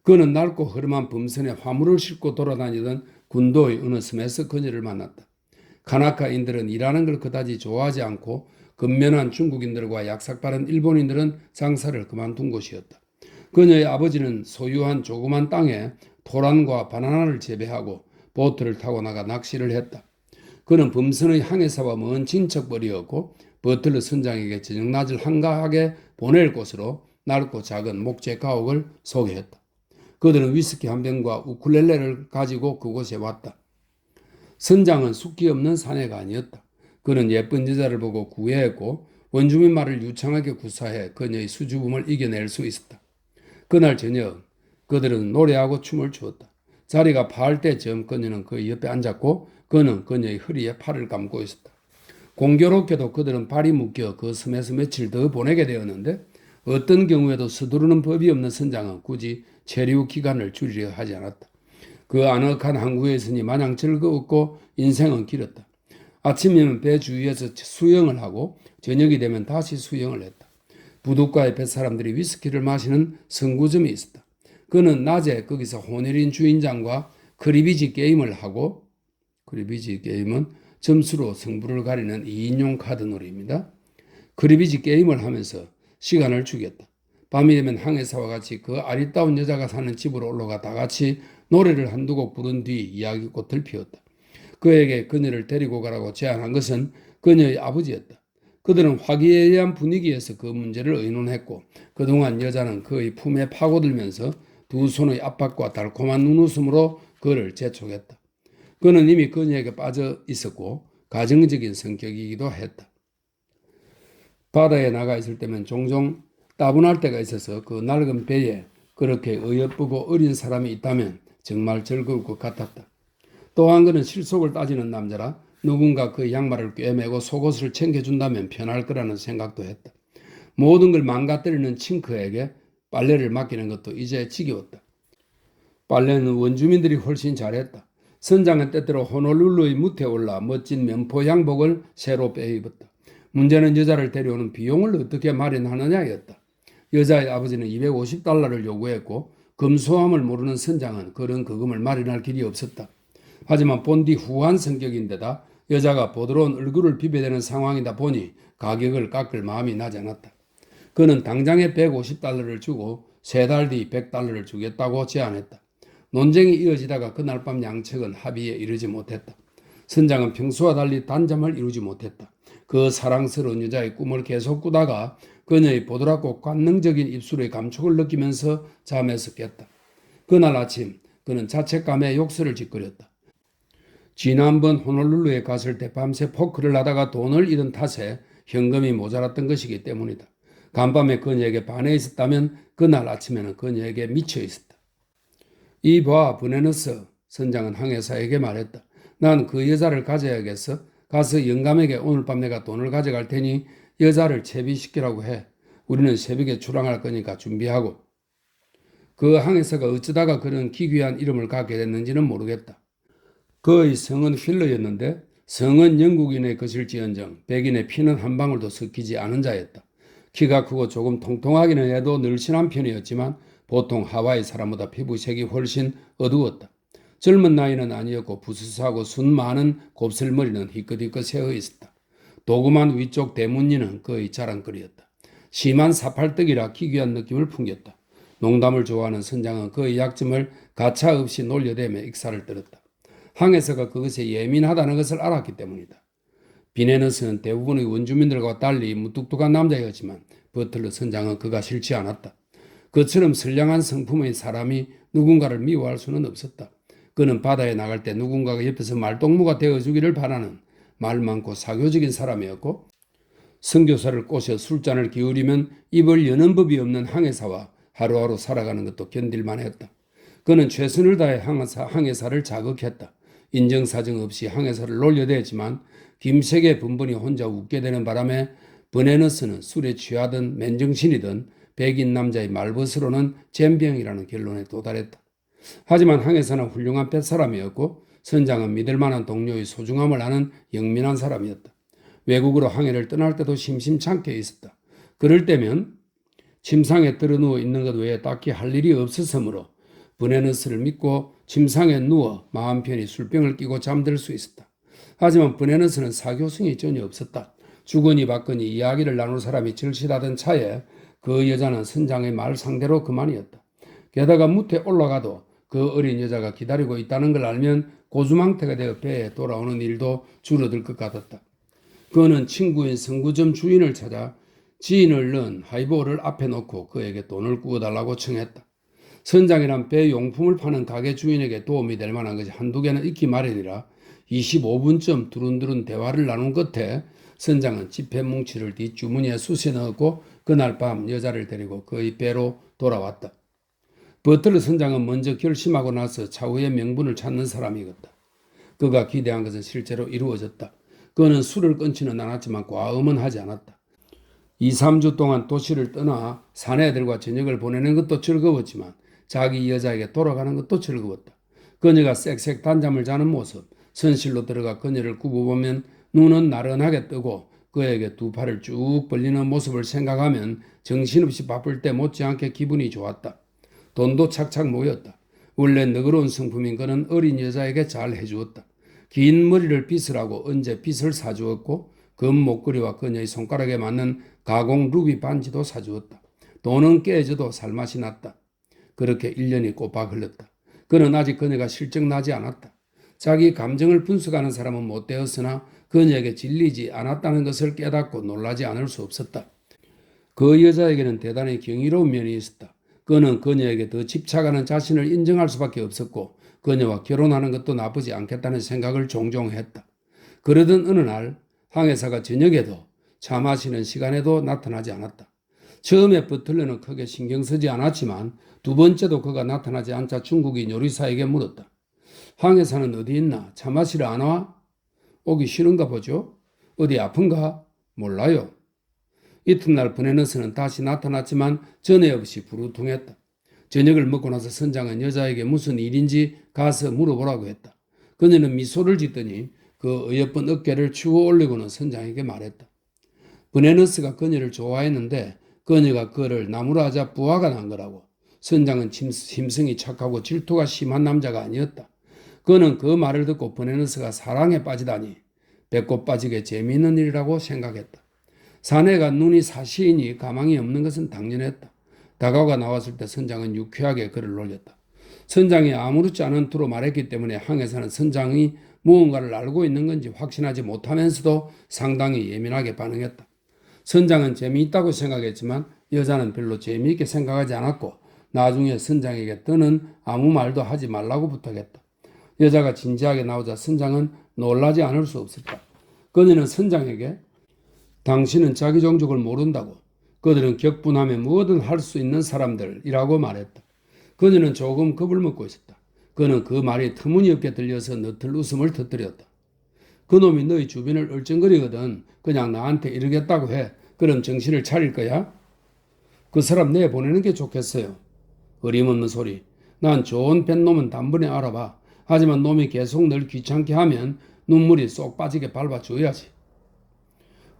그는 낡고 허름한 범선에 화물을 싣고 돌아다니던 군도의 어느 섬에서 그녀를 만났다. 카나카인들은 일하는 걸 그다지 좋아하지 않고 근면한 중국인들과 약삭빠른 일본인들은 장사를 그만둔 곳이었다. 그녀의 아버지는 소유한 조그만 땅에 토란과 바나나를 재배하고 보트를 타고 나가 낚시를 했다. 그는 범선의 항해사와 먼 친척벌이었고 버틀러 선장에게 저녁낮을 한가하게 보낼 곳으로 넓고 작은 목재 가옥을 소개했다. 그들은 위스키 한 병과 우쿨렐레를 가지고 그곳에 왔다. 선장은 숫기 없는 사내가 아니었다. 그는 예쁜 여자를 보고 구애했고 원주민 말을 유창하게 구사해 그녀의 수줍음을 이겨낼 수 있었다. 그날 저녁 그들은 노래하고 춤을 추었다. 자리가 파할 때쯤 그녀는 그의 옆에 앉았고 그는 그녀의 허리에 팔을 감고 있었다. 공교롭게도 그들은 발이 묶여 그 섬에서 며칠 더 보내게 되었는데 어떤 경우에도 서두르는 법이 없는 선장은 굳이 체류 기간을 줄이려 하지 않았다. 그 아늑한 항구에 있으니 마냥 즐거웠고 인생은 길었다. 아침이면 배 주위에서 수영을 하고 저녁이 되면 다시 수영을 했다. 부둣가에 뱃사람들이 위스키를 마시는 선구점이 있었다. 그는 낮에 거기서 호내린 주인장과 크리비지 게임을 하고 크리비지 게임은 점수로 승부를 가리는 2인용 카드 놀이입니다. 크리비지 게임을 하면서 시간을 죽였다. 밤이 되면 항해사와 같이 그 아리따운 여자가 사는 집으로 올라가 다 같이 노래를 한두 곡 부른 뒤 이야기꽃을 피웠다. 그에게 그녀를 데리고 가라고 제안한 것은 그녀의 아버지였다. 그들은 화기애애한 분위기에서 그 문제를 의논했고 그동안 여자는 그의 품에 파고들면서 두 손의 압박과 달콤한 눈웃음으로 그를 재촉했다. 그는 이미 그녀에게 빠져 있었고 가정적인 성격이기도 했다. 바다에 나가 있을 때면 종종 따분할 때가 있어서 그 낡은 배에 그렇게 어여쁘고 어린 사람이 있다면 정말 즐거울 것 같았다. 또한 그는 실속을 따지는 남자라 누군가 그 양말을 꿰매고 속옷을 챙겨준다면 편할 거라는 생각도 했다. 모든 걸 망가뜨리는 칭크에게 빨래를 맡기는 것도 이제 지겨웠다. 빨래는 원주민들이 훨씬 잘했다. 선장은 때때로 호놀룰루의 무태에 올라 멋진 면포 양복을 새로 빼입었다. 문제는 여자를 데려오는 비용을 어떻게 마련하느냐였다. 여자의 아버지는 $250를 요구했고 검소함을 모르는 선장은 그런 거금을 마련할 길이 없었다. 하지만 본디 후한 성격인데다 여자가 보드러운 얼굴을 비벼대는 상황이다 보니 가격을 깎을 마음이 나지 않았다. 그는 당장에 $150를 주고 3달 뒤 $100를 주겠다고 제안했다. 논쟁이 이어지다가 그날 밤 양측은 합의에 이르지 못했다. 선장은 평소와 달리 단잠을 이루지 못했다. 그 사랑스러운 여자의 꿈을 계속 꾸다가 그녀의 보드랍고 관능적인 입술의 감촉을 느끼면서 잠에서 깼다. 그날 아침 그는 자책감에 욕설을 짓거렸다. 지난번 호놀룰루에 갔을 때 밤새 포크를 하다가 돈을 잃은 탓에 현금이 모자랐던 것이기 때문이다. 간밤에 그녀에게 반해 있었다면 그날 아침에는 그녀에게 미쳐 있었다. 이봐 브네너스, 선장은 항해사에게 말했다. 난 그 여자를 가져야겠어. 가서 영감에게 오늘 밤 내가 돈을 가져갈 테니 여자를 채비시키라고 해. 우리는 새벽에 출항할 거니까 준비하고. 그 항해사가 어쩌다가 그런 기괴한 이름을 갖게 됐는지는 모르겠다. 그의 성은 휠러였는데 성은 영국인의 것일지언정 백인의 피는 한 방울도 섞이지 않은 자였다. 키가 크고 조금 통통하기는 해도 늘씬한 편이었지만 보통 하와이 사람보다 피부색이 훨씬 어두웠다. 젊은 나이는 아니었고 부스스하고 순 많은 곱슬머리는 희끗희끗 새어 있었다. 도금한 위쪽 대문니는 거의 자랑거리였다. 심한 사팔떡이라 기괴한 느낌을 풍겼다. 농담을 좋아하는 선장은 그의 약점을 가차없이 놀려대며 익사를 떨었다. 항해서가 그것에 예민하다는 것을 알았기 때문이다. 비네너스는 대부분의 원주민들과 달리 무뚝뚝한 남자였지만 버틀러 선장은 그가 싫지 않았다. 그처럼 선량한 성품의 사람이 누군가를 미워할 수는 없었다. 그는 바다에 나갈 때 누군가가 옆에서 말동무가 되어주기를 바라는 말 많고 사교적인 사람이었고, 선교사를 꼬셔 술잔을 기울이면 입을 여는 법이 없는 항해사와 하루하루 살아가는 것도 견딜만 했다. 그는 최선을 다해 항해사를 자극했다. 인정사정 없이 항해사를 놀려댔지만 김색의 분분이 혼자 웃게 되는 바람에 버네너스는 술에 취하든 맨정신이든 백인 남자의 말벗으로는 젬병이라는 결론에 도달했다. 하지만 항해사는 훌륭한 뱃사람이었고 선장은 믿을 만한 동료의 소중함을 아는 영민한 사람이었다. 외국으로 항해를 떠날 때도 심심찮게 있었다. 그럴 때면 침상에 들어누워 있는 것 외에 딱히 할 일이 없었으므로 버네너스를 믿고 침상에 누워 마음 편히 술병을 끼고 잠들 수 있었다. 하지만 버네너스는 사교성이 전혀 없었다. 주거니 받거니 이야기를 나눌 사람이 절실하던 차에 그 여자는 선장의 말 상대로 그만이었다. 게다가 무태 올라가도 그 어린 여자가 기다리고 있다는 걸 알면 고주망태가 되어 배에 돌아오는 일도 줄어들 것 같았다. 그는 친구인 선구점 주인을 찾아 지인을 넣은 하이볼을 앞에 놓고 그에게 돈을 구워달라고 청했다. 선장이란 배 용품을 파는 가게 주인에게 도움이 될 만한 것이 한두 개는 있기 마련이라 25분쯤 두른두른 대화를 나눈 끝에 선장은 지폐 뭉치를 뒷주머니에 쑤셔 넣었고 그날 밤 여자를 데리고 그의 배로 돌아왔다. 버틀러 선장은 먼저 결심하고 나서 차후의 명분을 찾는 사람이었다. 그가 기대한 것은 실제로 이루어졌다. 그는 술을 끊지는 않았지만 과음은 하지 않았다. 2, 3주 동안 도시를 떠나 사내들과 저녁을 보내는 것도 즐거웠지만 자기 여자에게 돌아가는 것도 즐거웠다. 그녀가 쌕쌕 단잠을 자는 모습, 선실로 들어가 그녀를 굽어보면 눈은 나른하게 뜨고 그에게 두 팔을 쭉 벌리는 모습을 생각하면 정신없이 바쁠 때 못지않게 기분이 좋았다. 돈도 착착 모였다. 원래 너그러운 성품인 그는 어린 여자에게 잘 해주었다. 긴 머리를 빗으라고 언제 빗을 사주었고 금 목걸이와 그녀의 손가락에 맞는 가공 루비 반지도 사주었다. 돈은 깨져도 살맛이 났다. 그렇게 1년이 꼬박 흘렀다. 그는 아직 그녀가 실증나지 않았다. 자기 감정을 분석하는 사람은 못 되었으나 그녀에게 질리지 않았다는 것을 깨닫고 놀라지 않을 수 없었다. 그 여자에게는 대단히 경이로운 면이 있었다. 그는 그녀에게 더 집착하는 자신을 인정할 수밖에 없었고 그녀와 결혼하는 것도 나쁘지 않겠다는 생각을 종종 했다. 그러던 어느 날 항해사가 저녁에도 차 마시는 시간에도 나타나지 않았다. 처음에 버틀러는 크게 신경 쓰지 않았지만 두 번째도 그가 나타나지 않자 중국인 요리사에게 물었다. 항해사는 어디 있나? 차 마시러 안 와? 오기 싫은가 보죠? 어디 아픈가? 몰라요. 이튿날 버네너스는 다시 나타났지만 전에 없이 부르퉁했다. 저녁을 먹고 나서 선장은 여자에게 무슨 일인지 가서 물어보라고 했다. 그녀는 미소를 짓더니 그 어여쁜 어깨를 추어 올리고는 선장에게 말했다. 버네너스가 그녀를 좋아했는데 그녀가 그를 나무라자 부하가 난 거라고. 선장은 심성이 착하고 질투가 심한 남자가 아니었다. 그는 그 말을 듣고 버네너스가 사랑에 빠지다니 배꼽 빠지게 재미있는 일이라고 생각했다. 사내가 눈이 사시이니 가망이 없는 것은 당연했다. 다가가 나왔을 때 선장은 유쾌하게 그를 놀렸다. 선장이 아무렇지 않은 투로 말했기 때문에 항해사는 선장이 무언가를 알고 있는 건지 확신하지 못하면서도 상당히 예민하게 반응했다. 선장은 재미있다고 생각했지만 여자는 별로 재미있게 생각하지 않았고 나중에 선장에게 더는 아무 말도 하지 말라고 부탁했다. 여자가 진지하게 나오자 선장은 놀라지 않을 수 없었다. 그녀는 선장에게 당신은 자기 종족을 모른다고. 그들은 격분하며 뭐든 할 수 있는 사람들이라고 말했다. 그녀는 조금 겁을 먹고 있었다. 그는 그 말이 터무니없게 들려서 너틀 웃음을 터뜨렸다. 그놈이 너희 주변을 얼쩡거리거든. 그냥 나한테 이러겠다고 해. 그럼 정신을 차릴 거야? 그 사람 내보내는 게 좋겠어요. 어림없는 소리. 난 좋은 뱃놈은 단번에 알아봐. 하지만 놈이 계속 널 귀찮게 하면 눈물이 쏙 빠지게 밟아줘야지.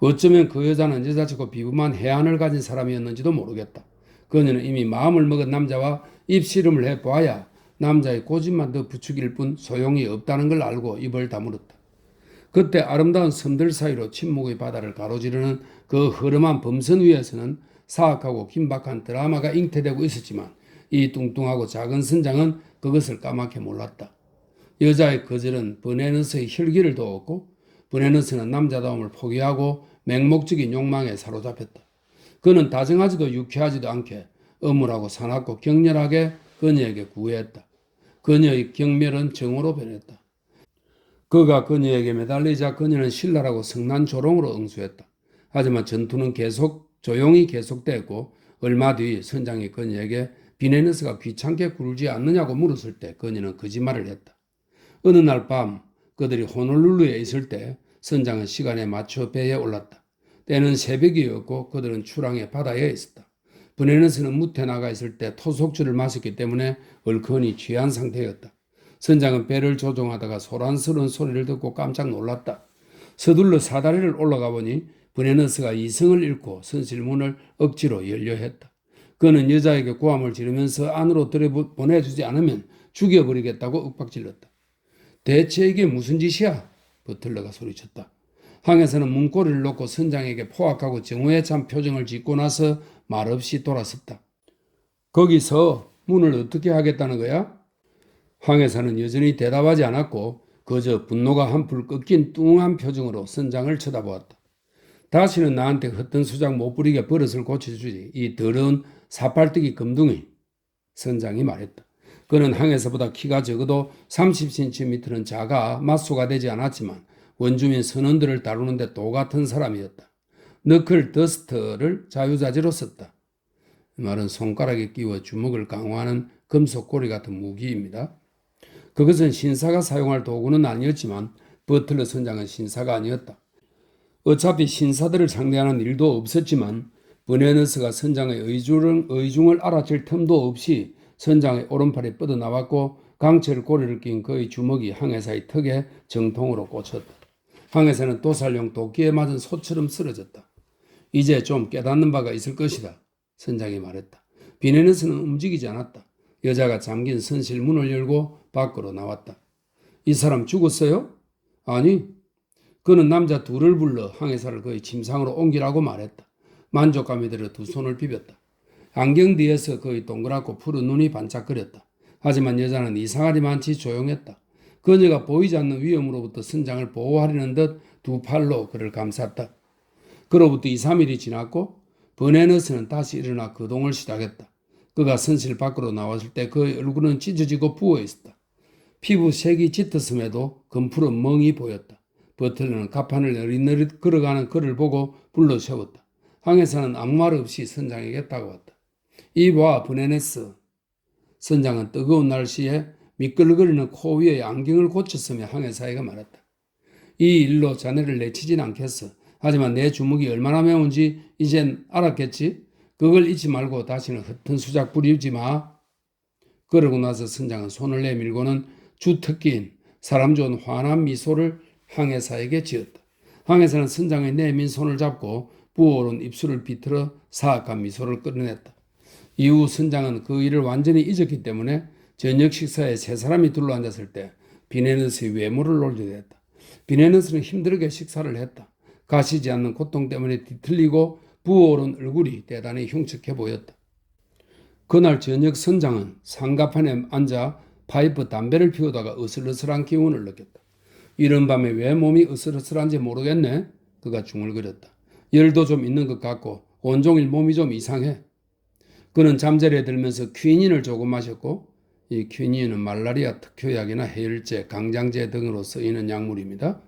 어쩌면 그 여자는 여자치고 비범한 해안을 가진 사람이었는지도 모르겠다. 그녀는 이미 마음을 먹은 남자와 입씨름을 해보아야 남자의 고집만 더 부추길 뿐 소용이 없다는 걸 알고 입을 다물었다. 그때 아름다운 섬들 사이로 침묵의 바다를 가로지르는 그 흐름한 범선 위에서는 사악하고 긴박한 드라마가 잉태되고 있었지만 이 뚱뚱하고 작은 선장은 그것을 까맣게 몰랐다. 여자의 거절은 버네너스의 혈기를 돋웠고 버네너스는 남자다움을 포기하고 맹목적인 욕망에 사로잡혔다. 그는 다정하지도 유쾌하지도 않게 엄울하고 사납고 격렬하게 그녀에게 구애했다. 그녀의 경멸은 정오로 변했다. 그가 그녀에게 매달리자 그녀는 신랄하고 성난 조롱으로 응수했다. 하지만 전투는 조용히 계속되었고 얼마 뒤 선장이 그녀에게 비네너스가 귀찮게 굴지 않느냐고 물었을 때 그녀는 거짓말을 했다. 어느 날 밤 그들이 호놀룰루에 있을 때 선장은 시간에 맞춰 배에 올랐다. 때는 새벽이었고 그들은 출항해 바다에 있었다. 브네너스는 무태 나가 있을 때 토속주를 마셨기 때문에 얼큰이 취한 상태였다. 선장은 배를 조종하다가 소란스러운 소리를 듣고 깜짝 놀랐다. 서둘러 사다리를 올라가 보니 브네너스가 이성을 잃고 선실문을 억지로 열려 했다. 그는 여자에게 고함을 지르면서 안으로 들여보내주지 않으면 죽여버리겠다고 윽박질렀다. 대체 이게 무슨 짓이야? 버틀러가 소리쳤다. 항에서는 문고리를 놓고 선장에게 포악하고 정오에 찬 표정을 짓고 나서 말없이 돌아섰다. 거기서 문을 어떻게 하겠다는 거야? 황해사는 여전히 대답하지 않았고 그저 분노가 한풀 꺾인 뚱한 표정으로 선장을 쳐다보았다. 다시는 나한테 헛된 수작 못 부리게 버릇을 고쳐주지 이 더러운 사팔뜨기 금둥이. 선장이 말했다. 그는 항해사보다 키가 적어도 30cm는 작아 맞소가 되지 않았지만 원주민 선원들을 다루는데 똑같은 사람이었다. 너클 더스터를 자유자재로 썼다. 이 말은 손가락에 끼워 주먹을 강화하는 금속 고리 같은 무기입니다. 그것은 신사가 사용할 도구는 아니었지만 버틀러 선장은 신사가 아니었다. 어차피 신사들을 상대하는 일도 없었지만 버네너스가 선장의 의중을 알아챌 틈도 없이 선장의 오른팔이 뻗어나왔고 강철 고리를 낀 그의 주먹이 항해사의 턱에 정통으로 꽂혔다. 항해사는 도살용 도끼에 맞은 소처럼 쓰러졌다. 이제 좀 깨닫는 바가 있을 것이다. 선장이 말했다. 비네너스는 움직이지 않았다. 여자가 잠긴 선실 문을 열고 밖으로 나왔다. 이 사람 죽었어요? 아니. 그는 남자 둘을 불러 항해사를 그의 침상으로 옮기라고 말했다. 만족감이 들어 두 손을 비볐다. 안경 뒤에서 그의 동그랗고 푸른 눈이 반짝거렸다. 하지만 여자는 이상하리만치 조용했다. 그녀가 보이지 않는 위험으로부터 선장을 보호하려는 듯 두 팔로 그를 감쌌다. 그로부터 2, 3일이 지났고 버네너스는 다시 일어나 거동을 시작했다. 그가 선실 밖으로 나왔을 때 그의 얼굴은 찢어지고 부어있었다. 피부 색이 짙었음에도 검푸른 멍이 보였다. 버틀러는 갑판을 느릿느릿 걸어가는 그를 보고 불러 세웠다. 항해사는 아무 말 없이 선장에게 다가왔다. 이봐 버네너스. 선장은 뜨거운 날씨에 미끌거리는 코 위에 안경을 고쳤으며 항해사에게 말했다. 이 일로 자네를 내치진 않겠어. 하지만 내 주먹이 얼마나 매운지 이젠 알았겠지? 그걸 잊지 말고 다시는 흩은 수작 부리지 마. 그러고 나서 선장은 손을 내밀고는 주특기인 사람 좋은 환한 미소를 항해사에게 지었다. 항해사는 선장의 내민 손을 잡고 부어오른 입술을 비틀어 사악한 미소를 끌어냈다. 이후 선장은 그 일을 완전히 잊었기 때문에 저녁 식사에 세 사람이 둘러앉았을 때 비네너스의 외모를 놀리게 했다. 비네너스는 힘들게 식사를 했다. 가시지 않는 고통 때문에 뒤틀리고 부어오른 얼굴이 대단히 흉측해 보였다. 그날 저녁 선장은 상가판에 앉아 파이프 담배를 피우다가 으슬으슬한 기운을 느꼈다. 이런 밤에 왜 몸이 으슬으슬한지 모르겠네. 그가 중얼거렸다. 열도 좀 있는 것 같고 온종일 몸이 좀 이상해. 그는 잠자리에 들면서 퀴닌을 조금 마셨고 이 퀴닌은 말라리아 특효약이나 해열제, 강장제 등으로 쓰이는 약물입니다.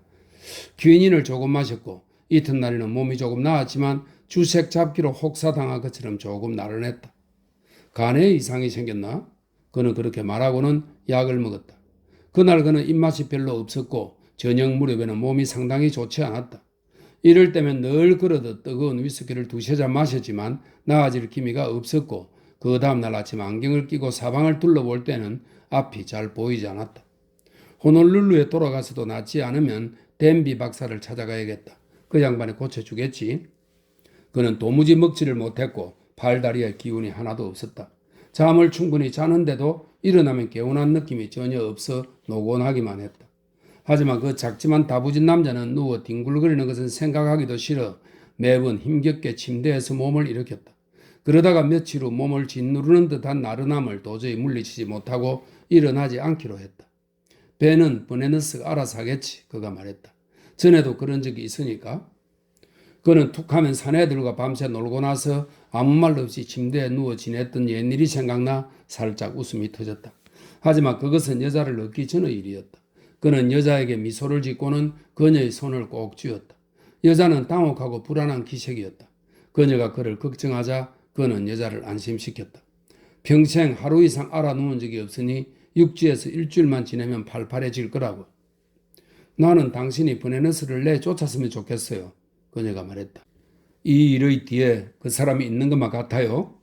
퀴닌을 조금 마셨고 이튿날에는 몸이 조금 나았지만 주색 잡기로 혹사당한 것처럼 조금 나른했다. 간에 이상이 생겼나? 그는 그렇게 말하고는 약을 먹었다. 그날 그는 입맛이 별로 없었고 저녁 무렵에는 몸이 상당히 좋지 않았다. 이럴 때면 늘 그러듯 뜨거운 위스키를 두세 잔 마셨지만 나아질 기미가 없었고 그 다음날 아침 안경을 끼고 사방을 둘러볼 때는 앞이 잘 보이지 않았다. 호놀룰루에 돌아가서도 낫지 않으면 댄비 박사를 찾아가야겠다. 그 양반이 고쳐주겠지. 그는 도무지 먹지를 못했고 팔다리에 기운이 하나도 없었다. 잠을 충분히 자는데도 일어나면 개운한 느낌이 전혀 없어 노곤하기만 했다. 하지만 그 작지만 다부진 남자는 누워 뒹굴거리는 것은 생각하기도 싫어 매번 힘겹게 침대에서 몸을 일으켰다. 그러다가 며칠 후 몸을 짓누르는 듯한 나른함을 도저히 물리치지 못하고 일어나지 않기로 했다. 배는 버네너스가 알아서 하겠지, 그가 말했다. 전에도 그런 적이 있으니까. 그는 툭하면 사내들과 밤새 놀고 나서 아무 말 없이 침대에 누워 지냈던 옛일이 생각나 살짝 웃음이 터졌다. 하지만 그것은 여자를 얻기 전의 일이었다. 그는 여자에게 미소를 짓고는 그녀의 손을 꼭 쥐었다. 여자는 당혹하고 불안한 기색이었다. 그녀가 그를 걱정하자 그는 여자를 안심시켰다. 평생 하루 이상 알아누운 적이 없으니 육지에서 일주일만 지내면 팔팔해질 거라고. 나는 당신이 버네너스를 내쫓았으면 좋겠어요. 그녀가 말했다. 이 일의 뒤에 그 사람이 있는 것만 같아요.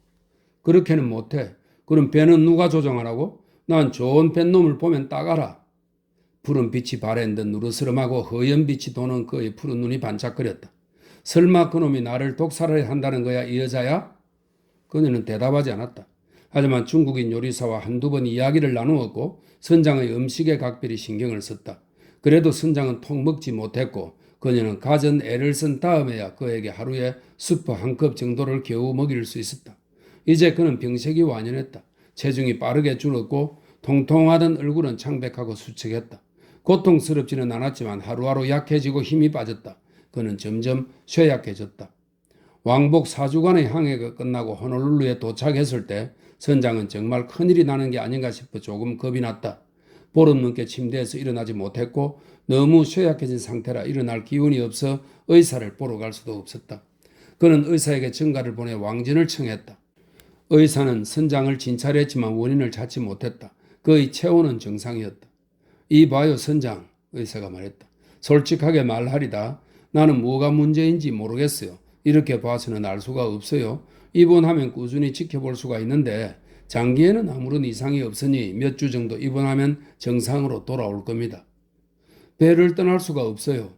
그렇게는 못해. 그럼 배는 누가 조종하라고? 난 좋은 뱃놈을 보면 딱 알아. 푸른 빛이 바랜 듯 누르스름하고 허연 빛이 도는 그의 푸른 눈이 반짝거렸다. 설마 그놈이 나를 독살을 한다는 거야, 이 여자야? 그녀는 대답하지 않았다. 하지만 중국인 요리사와 한두 번 이야기를 나누었고 선장의 음식에 각별히 신경을 썼다. 그래도 선장은 통 먹지 못했고 그녀는 갖은 애를 쓴 다음에야 그에게 하루에 수프 한 컵 정도를 겨우 먹일 수 있었다. 이제 그는 병색이 완연했다. 체중이 빠르게 줄었고 통통하던 얼굴은 창백하고 수척했다. 고통스럽지는 않았지만 하루하루 약해지고 힘이 빠졌다. 그는 점점 쇠약해졌다. 왕복 4주간의 항해가 끝나고 호놀룰루에 도착했을 때 선장은 정말 큰일이 나는 게 아닌가 싶어 조금 겁이 났다. 보름 넘게 침대에서 일어나지 못했고 너무 쇠약해진 상태라 일어날 기운이 없어 의사를 보러 갈 수도 없었다. 그는 의사에게 전가를 보내 왕진을 청했다. 의사는 선장을 진찰했지만 원인을 찾지 못했다. 그의 체온은 정상이었다. 이봐요 선장, 의사가 말했다. 솔직하게 말하리다. 나는 뭐가 문제인지 모르겠어요. 이렇게 봐서는 알 수가 없어요. 입원하면 꾸준히 지켜볼 수가 있는데 장기에는 아무런 이상이 없으니 몇 주 정도 입원하면 정상으로 돌아올 겁니다. 배를 떠날 수가 없어요.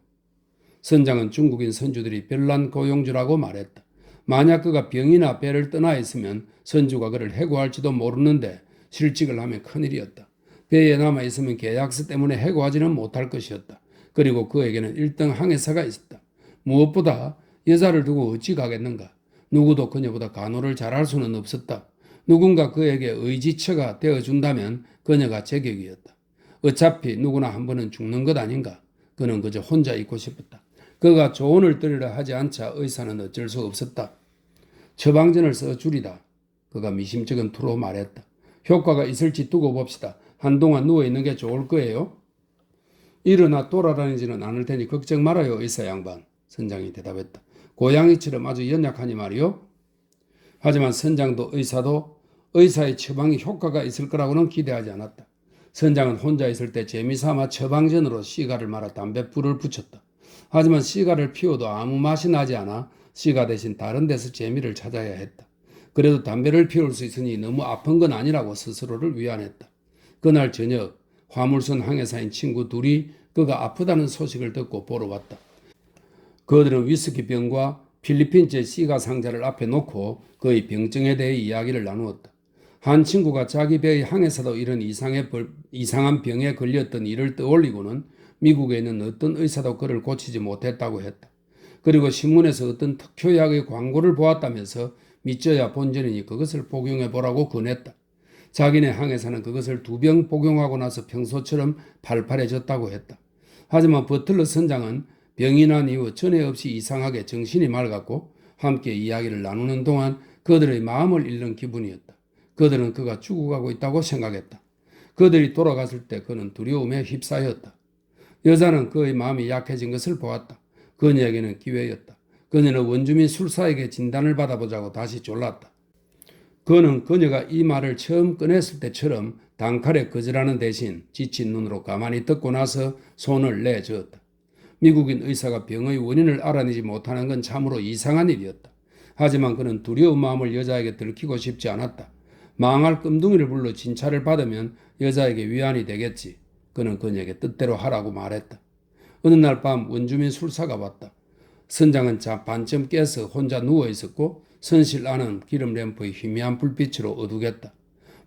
선장은 중국인 선주들이 별난 고용주라고 말했다. 만약 그가 병이나 배를 떠나 있으면 선주가 그를 해고할지도 모르는데 실직을 하면 큰일이었다. 배에 남아있으면 계약서 때문에 해고하지는 못할 것이었다. 그리고 그에게는 1등 항해사가 있었다. 무엇보다 여자를 두고 어찌 가겠는가. 누구도 그녀보다 간호를 잘할 수는 없었다. 누군가 그에게 의지처가 되어준다면 그녀가 제격이었다. 어차피 누구나 한 번은 죽는 것 아닌가. 그는 그저 혼자 있고 싶었다. 그가 조언을 들으려 하지 않자 의사는 어쩔 수 없었다. 처방전을 써주리다. 그가 미심쩍은 투로 말했다. 효과가 있을지 두고 봅시다. 한동안 누워있는 게 좋을 거예요. 일어나 돌아다니지는 않을 테니 걱정 말아요, 의사 양반. 선장이 대답했다. 고양이처럼 아주 연약하니 말이요. 하지만 선장도 의사도 의사의 처방이 효과가 있을 거라고는 기대하지 않았다. 선장은 혼자 있을 때 재미삼아 처방전으로 시가를 말아 담뱃불을 붙였다. 하지만 시가를 피워도 아무 맛이 나지 않아 시가 대신 다른 데서 재미를 찾아야 했다. 그래도 담배를 피울 수 있으니 너무 아픈 건 아니라고 스스로를 위안했다. 그날 저녁 화물선 항해사인 친구 둘이 그가 아프다는 소식을 듣고 보러 왔다. 그들은 위스키 병과 필리핀제 시가 상자를 앞에 놓고 그의 병증에 대해 이야기를 나누었다. 한 친구가 자기 배의 항해사도 이런 이상한 병에 걸렸던 일을 떠올리고는 미국에 있는 어떤 의사도 그를 고치지 못했다고 했다. 그리고 신문에서 어떤 특효약의 광고를 보았다면서 믿져야 본전이니 그것을 복용해보라고 권했다. 자기네 항해사는 그것을 2병 복용하고 나서 평소처럼 팔팔해졌다고 했다. 하지만 버틀러 선장은 병이 난 이후 전에 없이 이상하게 정신이 맑았고 함께 이야기를 나누는 동안 그들의 마음을 잃는 기분이었다. 그들은 그가 죽어가고 있다고 생각했다. 그들이 돌아갔을 때 그는 두려움에 휩싸였다. 여자는 그의 마음이 약해진 것을 보았다. 그녀에게는 기회였다. 그녀는 원주민 술사에게 진단을 받아보자고 다시 졸랐다. 그는 그녀가 이 말을 처음 꺼냈을 때처럼 단칼에 거절하는 대신 지친 눈으로 가만히 듣고 나서 손을 내저었다. 미국인 의사가 병의 원인을 알아내지 못하는 건 참으로 이상한 일이었다. 하지만 그는 두려운 마음을 여자에게 들키고 싶지 않았다. 망할 끔둥이를 불러 진찰을 받으면 여자에게 위안이 되겠지. 그는 그녀에게 뜻대로 하라고 말했다. 어느 날 밤 원주민 술사가 왔다. 선장은 반쯤 깨서 혼자 누워있었고 선실 안은 기름 램프의 희미한 불빛으로 어두겠다.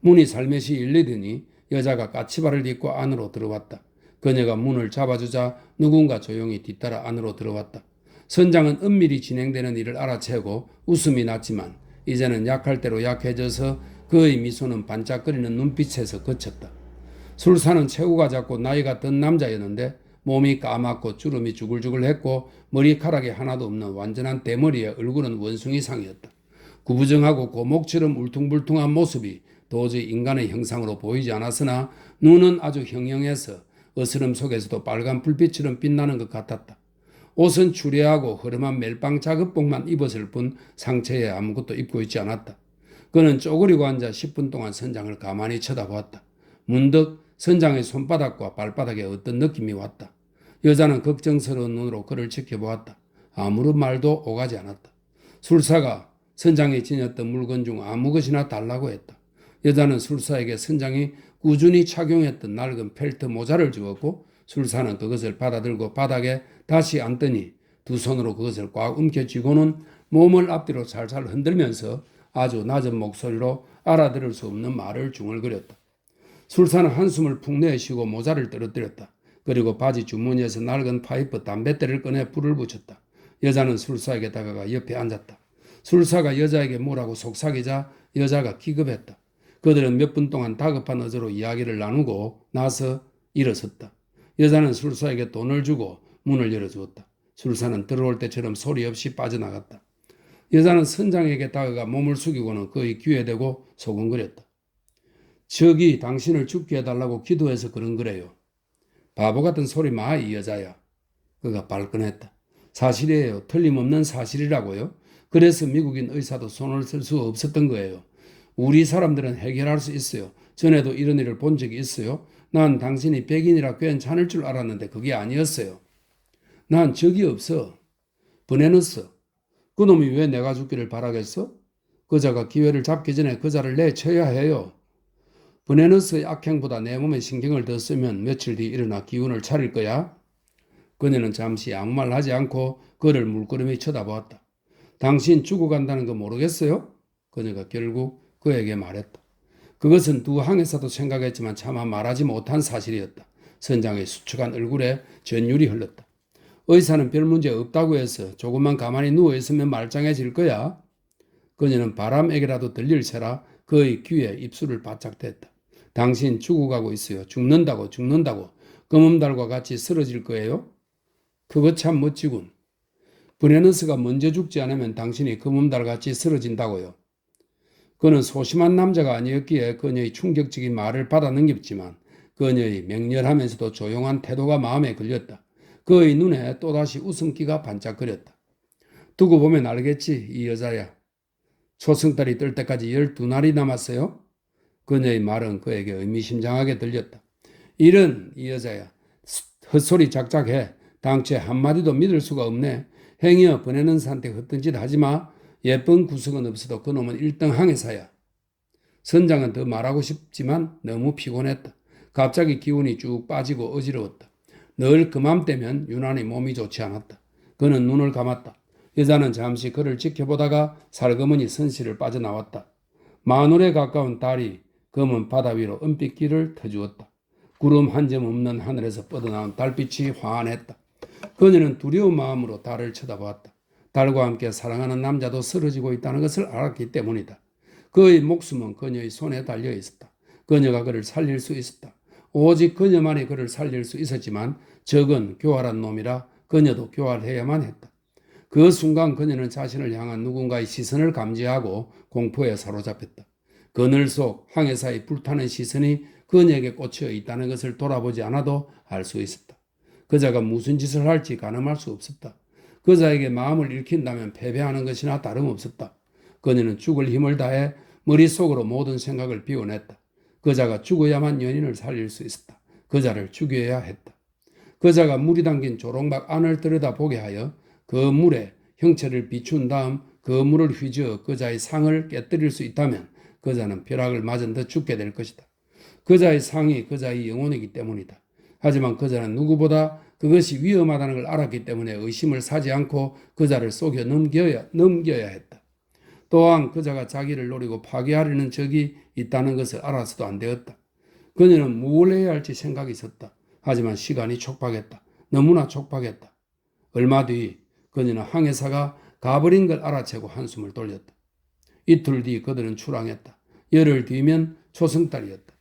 문이 살며시 열리더니 여자가 까치발을 딛고 안으로 들어왔다. 그녀가 문을 잡아주자 누군가 조용히 뒤따라 안으로 들어왔다. 선장은 은밀히 진행되는 일을 알아채고 웃음이 났지만 이제는 약할 대로 약해져서 그의 미소는 반짝거리는 눈빛에서 그쳤다. 술사는 체구가 작고 나이가 든 남자였는데 몸이 까맣고 주름이 주글주글했고 머리카락이 하나도 없는 완전한 대머리에 얼굴은 원숭이상이었다. 구부정하고 고목처럼 울퉁불퉁한 모습이 도저히 인간의 형상으로 보이지 않았으나 눈은 아주 형형해서 어스름 속에서도 빨간 불빛처럼 빛나는 것 같았다. 옷은 추레하고 허름한 멜빵 작업복만 입었을 뿐 상체에 아무것도 입고 있지 않았다. 그는 쪼그리고 앉아 10분 동안 선장을 가만히 쳐다보았다. 문득 선장의 손바닥과 발바닥에 어떤 느낌이 왔다. 여자는 걱정스러운 눈으로 그를 지켜보았다. 아무런 말도 오가지 않았다. 술사가 선장이 지녔던 물건 중 아무 것이나 달라고 했다. 여자는 술사에게 선장이 꾸준히 착용했던 낡은 펠트 모자를 주었고 술사는 그것을 받아들고 바닥에 다시 앉더니 두 손으로 그것을 꽉 움켜쥐고는 몸을 앞뒤로 살살 흔들면서 아주 낮은 목소리로 알아들을 수 없는 말을 중얼거렸다. 술사는 한숨을 푹 내쉬고 모자를 떨어뜨렸다. 그리고 바지 주머니에서 낡은 파이프 담뱃대를 꺼내 불을 붙였다. 여자는 술사에게 다가가 옆에 앉았다. 술사가 여자에게 뭐라고 속삭이자 여자가 기겁했다. 그들은 몇 분 동안 다급한 어조로 이야기를 나누고 나서 일어섰다. 여자는 술사에게 돈을 주고 문을 열어주었다. 술사는 들어올 때처럼 소리 없이 빠져나갔다. 여자는 선장에게 다가가 몸을 숙이고는 그의 귀에 대고 소곤거렸다. 저기 당신을 죽게 해달라고 기도해서 그런 거래요. 바보 같은 소리 마, 이 여자야. 그가 발끈했다. 사실이에요. 틀림없는 사실이라고요. 그래서 미국인 의사도 손을 쓸 수 없었던 거예요. 우리 사람들은 해결할 수 있어요. 전에도 이런 일을 본 적이 있어요. 난 당신이 백인이라 괜찮을 줄 알았는데 그게 아니었어요. 난 적이 없어. 보내놨어. 그놈이 왜 내가 죽기를 바라겠어? 그자가 기회를 잡기 전에 그자를 내쳐야 해요. 버네너스의 악행보다 내 몸에 신경을 더 쓰면 며칠 뒤 일어나 기운을 차릴 거야. 그녀는 잠시 아무 말 하지 않고 그를 물끄러미 쳐다보았다. 당신 죽어간다는 거 모르겠어요? 그녀가 결국 그에게 말했다. 그것은 두 항해사도 생각했지만 차마 말하지 못한 사실이었다. 선장의 수척한 얼굴에 전율이 흘렀다. 의사는 별 문제 없다고 해서 조금만 가만히 누워있으면 말짱해질 거야. 그녀는 바람에게라도 들릴세라 그의 귀에 입술을 바짝 댔다. 당신 죽어가고 있어요. 죽는다고. 검은달과 같이 쓰러질 거예요. 그거 참 멋지군. 브레너스가 먼저 죽지 않으면 당신이 검은달같이 쓰러진다고요. 그는 소심한 남자가 아니었기에 그녀의 충격적인 말을 받아 넘겼지만 그녀의 맹렬하면서도 조용한 태도가 마음에 걸렸다. 그의 눈에 또다시 웃음기가 반짝거렸다. 두고 보면 알겠지, 이 여자야. 초승달이 뜰 때까지 12날이 남았어요. 그녀의 말은 그에게 의미심장하게 들렸다. 이런, 이 여자야. 헛소리 작작해. 당최 한마디도 믿을 수가 없네. 행여 보내는 산한테 헛된 짓 하지마. 예쁜 구석은 없어도 그놈은 1등 항해사야. 선장은 더 말하고 싶지만 너무 피곤했다. 갑자기 기운이 쭉 빠지고 어지러웠다. 늘 그맘때면 유난히 몸이 좋지 않았다. 그는 눈을 감았다. 여자는 잠시 그를 지켜보다가 살그머니 선실을 빠져나왔다. 마늘에 가까운 달이 검은 바다 위로 은빛길을 터주었다. 구름 한 점 없는 하늘에서 뻗어나온 달빛이 환했다. 그녀는 두려운 마음으로 달을 쳐다보았다. 달과 함께 사랑하는 남자도 쓰러지고 있다는 것을 알았기 때문이다. 그의 목숨은 그녀의 손에 달려 있었다. 그녀가 그를 살릴 수 있었다. 오직 그녀만이 그를 살릴 수 있었지만 적은 교활한 놈이라 그녀도 교활해야만 했다. 그 순간 그녀는 자신을 향한 누군가의 시선을 감지하고 공포에 사로잡혔다. 그늘 속 항해사의 불타는 시선이 그녀에게 꽂혀 있다는 것을 돌아보지 않아도 알 수 있었다. 그자가 무슨 짓을 할지 가늠할 수 없었다. 그자에게 마음을 읽힌다면 패배하는 것이나 다름없었다. 그녀는 죽을 힘을 다해 머릿속으로 모든 생각을 비워냈다. 그자가 죽어야만 연인을 살릴 수 있었다. 그자를 죽여야 했다. 그자가 물이 담긴 조롱박 안을 들여다보게 하여 그 물에 형체를 비춘 다음 그 물을 휘저어 그자의 상을 깨뜨릴 수 있다면 그자는 벼락을 맞은 듯 죽게 될 것이다. 그자의 상이 그자의 영혼이기 때문이다. 하지만 그자는 누구보다 그것이 위험하다는 걸 알았기 때문에 의심을 사지 않고 그자를 속여 넘겨야 했다. 또한 그자가 자기를 노리고 파괴하려는 적이 있다는 것을 알아서도 안 되었다. 그녀는 무엇을 해야 할지 생각이 있었다. 하지만 시간이 촉박했다. 너무나 촉박했다. 얼마 뒤 그녀는 항해사가 가버린 걸 알아채고 한숨을 돌렸다. 이틀 뒤 그들은 출항했다. 열흘 뒤면 초승달이었다.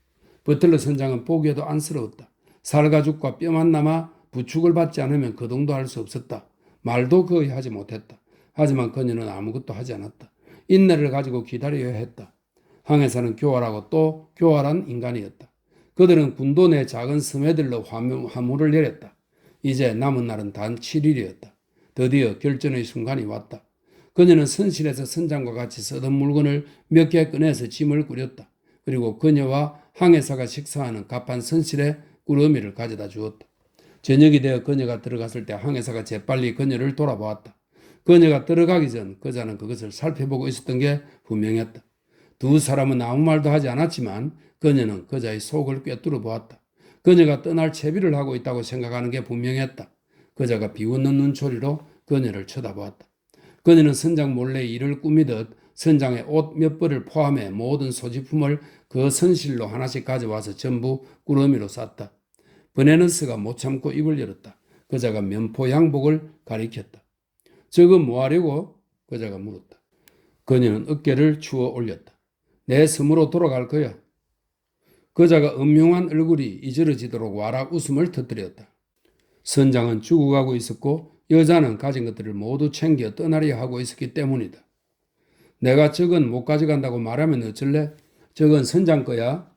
버틀러 선장은 보기에도 안쓰러웠다. 살가죽과 뼈만 남아 부축을 받지 않으면 거동도 할 수 없었다. 말도 거의 하지 못했다. 하지만 그녀는 아무것도 하지 않았다. 인내를 가지고 기다려야 했다. 항해사는 교활하고 또 교활한 인간이었다. 그들은 군도 내 작은 섬에들로 화물을 내렸다. 이제 남은 날은 단 7일이었다. 드디어 결전의 순간이 왔다. 그녀는 선실에서 선장과 같이 쓰던 물건을 몇 개 꺼내서 짐을 꾸렸다. 그리고 그녀와 항해사가 식사하는 갑판 선실에 꾸러미를 가져다 주었다. 저녁이 되어 그녀가 들어갔을 때 항해사가 재빨리 그녀를 돌아보았다. 그녀가 들어가기 전 그자는 그것을 살펴보고 있었던 게 분명했다. 두 사람은 아무 말도 하지 않았지만 그녀는 그자의 속을 꿰뚫어 보았다. 그녀가 떠날 채비를 하고 있다고 생각하는 게 분명했다. 그자가 비웃는 눈초리로 그녀를 쳐다보았다. 그녀는 선장 몰래 일을 꾸미듯 선장의 옷 몇 벌을 포함해 모든 소지품을 그 선실로 하나씩 가져와서 전부 꾸러미로 쌌다. 버네너스가 못 참고 입을 열었다. 그자가 면포 양복을 가리켰다. 저거 뭐하려고? 그자가 물었다. 그녀는 어깨를 추어 올렸다. 내 섬으로 돌아갈 거야. 그자가 음흉한 얼굴이 이저러지도록 와락 웃음을 터뜨렸다. 선장은 죽어가고 있었고 여자는 가진 것들을 모두 챙겨 떠나려 하고 있었기 때문이다. 내가 저건 못 가져간다고 말하면 어쩔래? 저건 선장 거야.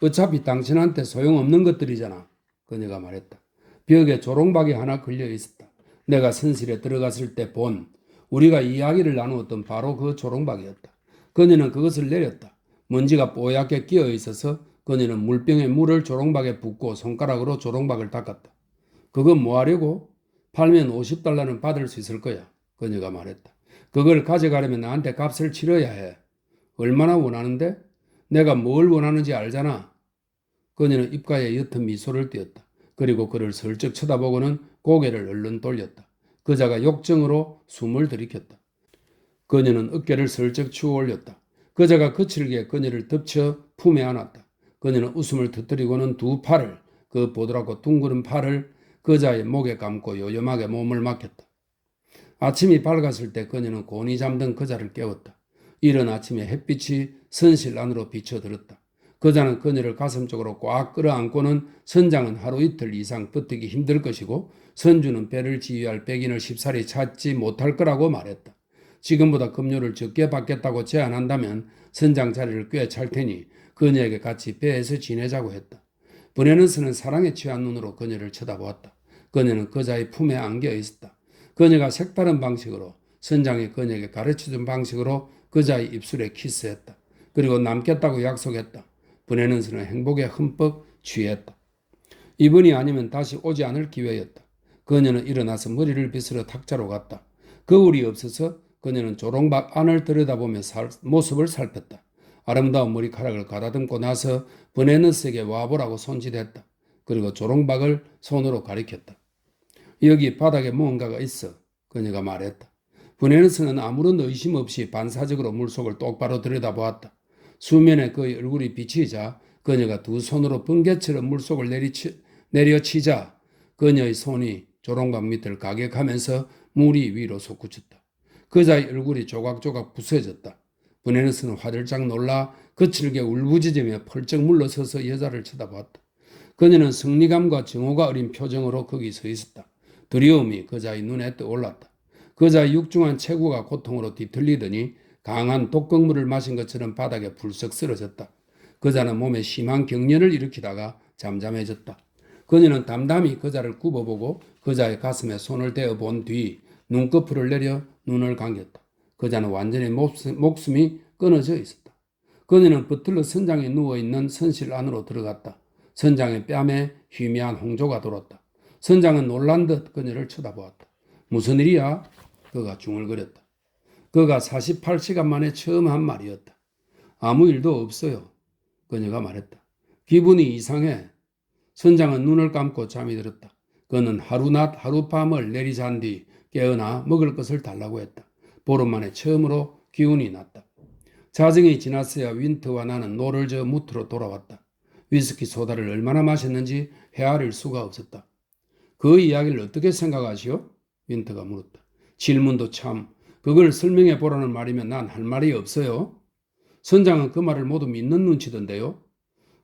어차피 당신한테 소용없는 것들이잖아. 그녀가 말했다. 벽에 조롱박이 하나 걸려 있었다. 내가 선실에 들어갔을 때 본 우리가 이야기를 나누었던 바로 그 조롱박이었다. 그녀는 그것을 내렸다. 먼지가 뽀얗게 끼어 있어서 그녀는 물병에 물을 조롱박에 붓고 손가락으로 조롱박을 닦았다. 그건 뭐 하려고? 팔면 $50는 받을 수 있을 거야. 그녀가 말했다. 그걸 가져가려면 나한테 값을 치러야 해. 얼마나 원하는데? 내가 뭘 원하는지 알잖아. 그녀는 입가에 옅은 미소를 띄었다. 그리고 그를 슬쩍 쳐다보고는 고개를 얼른 돌렸다. 그자가 욕정으로 숨을 들이켰다. 그녀는 어깨를 슬쩍 추어 올렸다. 그자가 거칠게 그녀를 덮쳐 품에 안았다. 그녀는 웃음을 터뜨리고는 두 팔을, 그 보드랗고 둥그런 팔을 그자의 목에 감고 요염하게 몸을 맡겼다. 아침이 밝았을 때 그녀는 곤히 잠든 그자를 깨웠다. 이른 아침에 햇빛이 선실 안으로 비쳐들었다. 그자는 그녀를 가슴 쪽으로 꽉 끌어안고는 선장은 하루 이틀 이상 버티기 힘들 것이고 선주는 배를 지휘할 백인을 쉽사리 찾지 못할 거라고 말했다. 지금보다 급료를 적게 받겠다고 제안한다면 선장 자리를 꿰찰 테니 그녀에게 같이 배에서 지내자고 했다. 버네너스는 사랑에 취한 눈으로 그녀를 쳐다보았다. 그녀는 그자의 품에 안겨 있었다. 그녀가 색다른 방식으로 선장이 그녀에게 가르쳐준 방식으로 그자의 입술에 키스했다. 그리고 남겠다고 약속했다. 버네너스는 행복에 흠뻑 취했다. 이번이 아니면 다시 오지 않을 기회였다. 그녀는 일어나서 머리를 빗으러 탁자로 갔다. 거울이 없어서 그녀는 조롱박 안을 들여다보며 모습을 살폈다. 아름다운 머리카락을 가다듬고 나서 버네너스에게 와보라고 손짓했다. 그리고 조롱박을 손으로 가리켰다. 여기 바닥에 무언가가 있어. 그녀가 말했다. 버네너스는 아무런 의심 없이 반사적으로 물속을 똑바로 들여다보았다. 수면에 그의 얼굴이 비치자 그녀가 두 손으로 번개처럼 물속을 내려치자 그녀의 손이 조롱박 밑을 가격하면서 물이 위로 솟구쳤다. 그자의 얼굴이 조각조각 부서졌다. 버네너스는 화들짝 놀라 거칠게 울부짖으며 펄쩍 물러서서 여자를 쳐다보았다. 그녀는 승리감과 증오가 어린 표정으로 거기 서 있었다. 두려움이 그자의 눈에 떠올랐다. 그자의 육중한 체구가 고통으로 뒤틀리더니 강한 독극물을 마신 것처럼 바닥에 불썩 쓰러졌다. 그자는 몸에 심한 경련을 일으키다가 잠잠해졌다. 그녀는 담담히 그자를 굽어보고 그자의 가슴에 손을 대어 본 뒤 눈꺼풀을 내려 눈을 감겼다. 그자는 완전히 목숨이 끊어져 있었다. 그녀는 버틀러 선장에 누워있는 선실 안으로 들어갔다. 선장의 뺨에 희미한 홍조가 돌았다. 선장은 놀란 듯 그녀를 쳐다보았다. 무슨 일이야? 그가 중얼거렸다. 그가 48시간 만에 처음 한 말이었다. 아무 일도 없어요. 그녀가 말했다. 기분이 이상해. 선장은 눈을 감고 잠이 들었다. 그는 하루낮 하룻밤을 내리잔 뒤 깨어나 먹을 것을 달라고 했다. 보름 만에 처음으로 기운이 났다. 자정이 지났어야 윈터와 나는 노를 저어 무트로 돌아왔다. 위스키 소다를 얼마나 마셨는지 헤아릴 수가 없었다. 그 이야기를 어떻게 생각하시오? 윈터가 물었다. 질문도 참, 그걸 설명해 보라는 말이면 난 할 말이 없어요. 선장은 그 말을 모두 믿는 눈치던데요.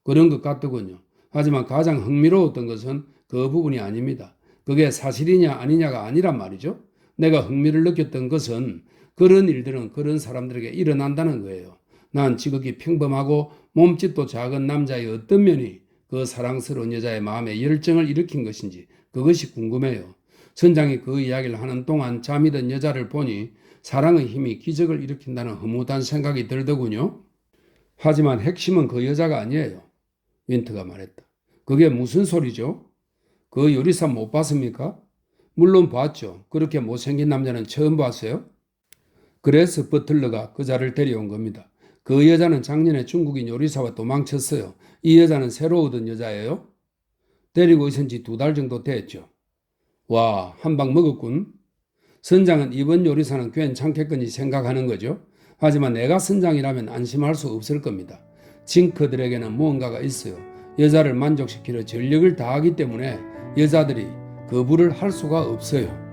그런 것 같더군요. 하지만 가장 흥미로웠던 것은 그 부분이 아닙니다. 그게 사실이냐 아니냐가 아니란 말이죠. 내가 흥미를 느꼈던 것은 그런 일들은 그런 사람들에게 일어난다는 거예요. 난 지극히 평범하고 몸집도 작은 남자의 어떤 면이 그 사랑스러운 여자의 마음에 열정을 일으킨 것인지 그것이 궁금해요. 선장이 그 이야기를 하는 동안 잠이 든 여자를 보니 사랑의 힘이 기적을 일으킨다는 흐뭇한 생각이 들더군요. 하지만 핵심은 그 여자가 아니에요. 윈터가 말했다. 그게 무슨 소리죠? 그 요리사 못 봤습니까? 물론 봤죠. 그렇게 못생긴 남자는 처음 봤어요? 그래서 버틀러가 그자를 데려온 겁니다. 그 여자는 작년에 중국인 요리사와 도망쳤어요. 이 여자는 새로 얻은 여자예요? 데리고 있은 지 2달 정도 됐죠. 와, 한 방 먹었군. 선장은 이번 요리사는 괜찮겠거니 생각하는 거죠. 하지만 내가 선장이라면 안심할 수 없을 겁니다. 징크들에게는 무언가가 있어요. 여자를 만족시키려 전력을 다하기 때문에 여자들이 거부를 할 수가 없어요.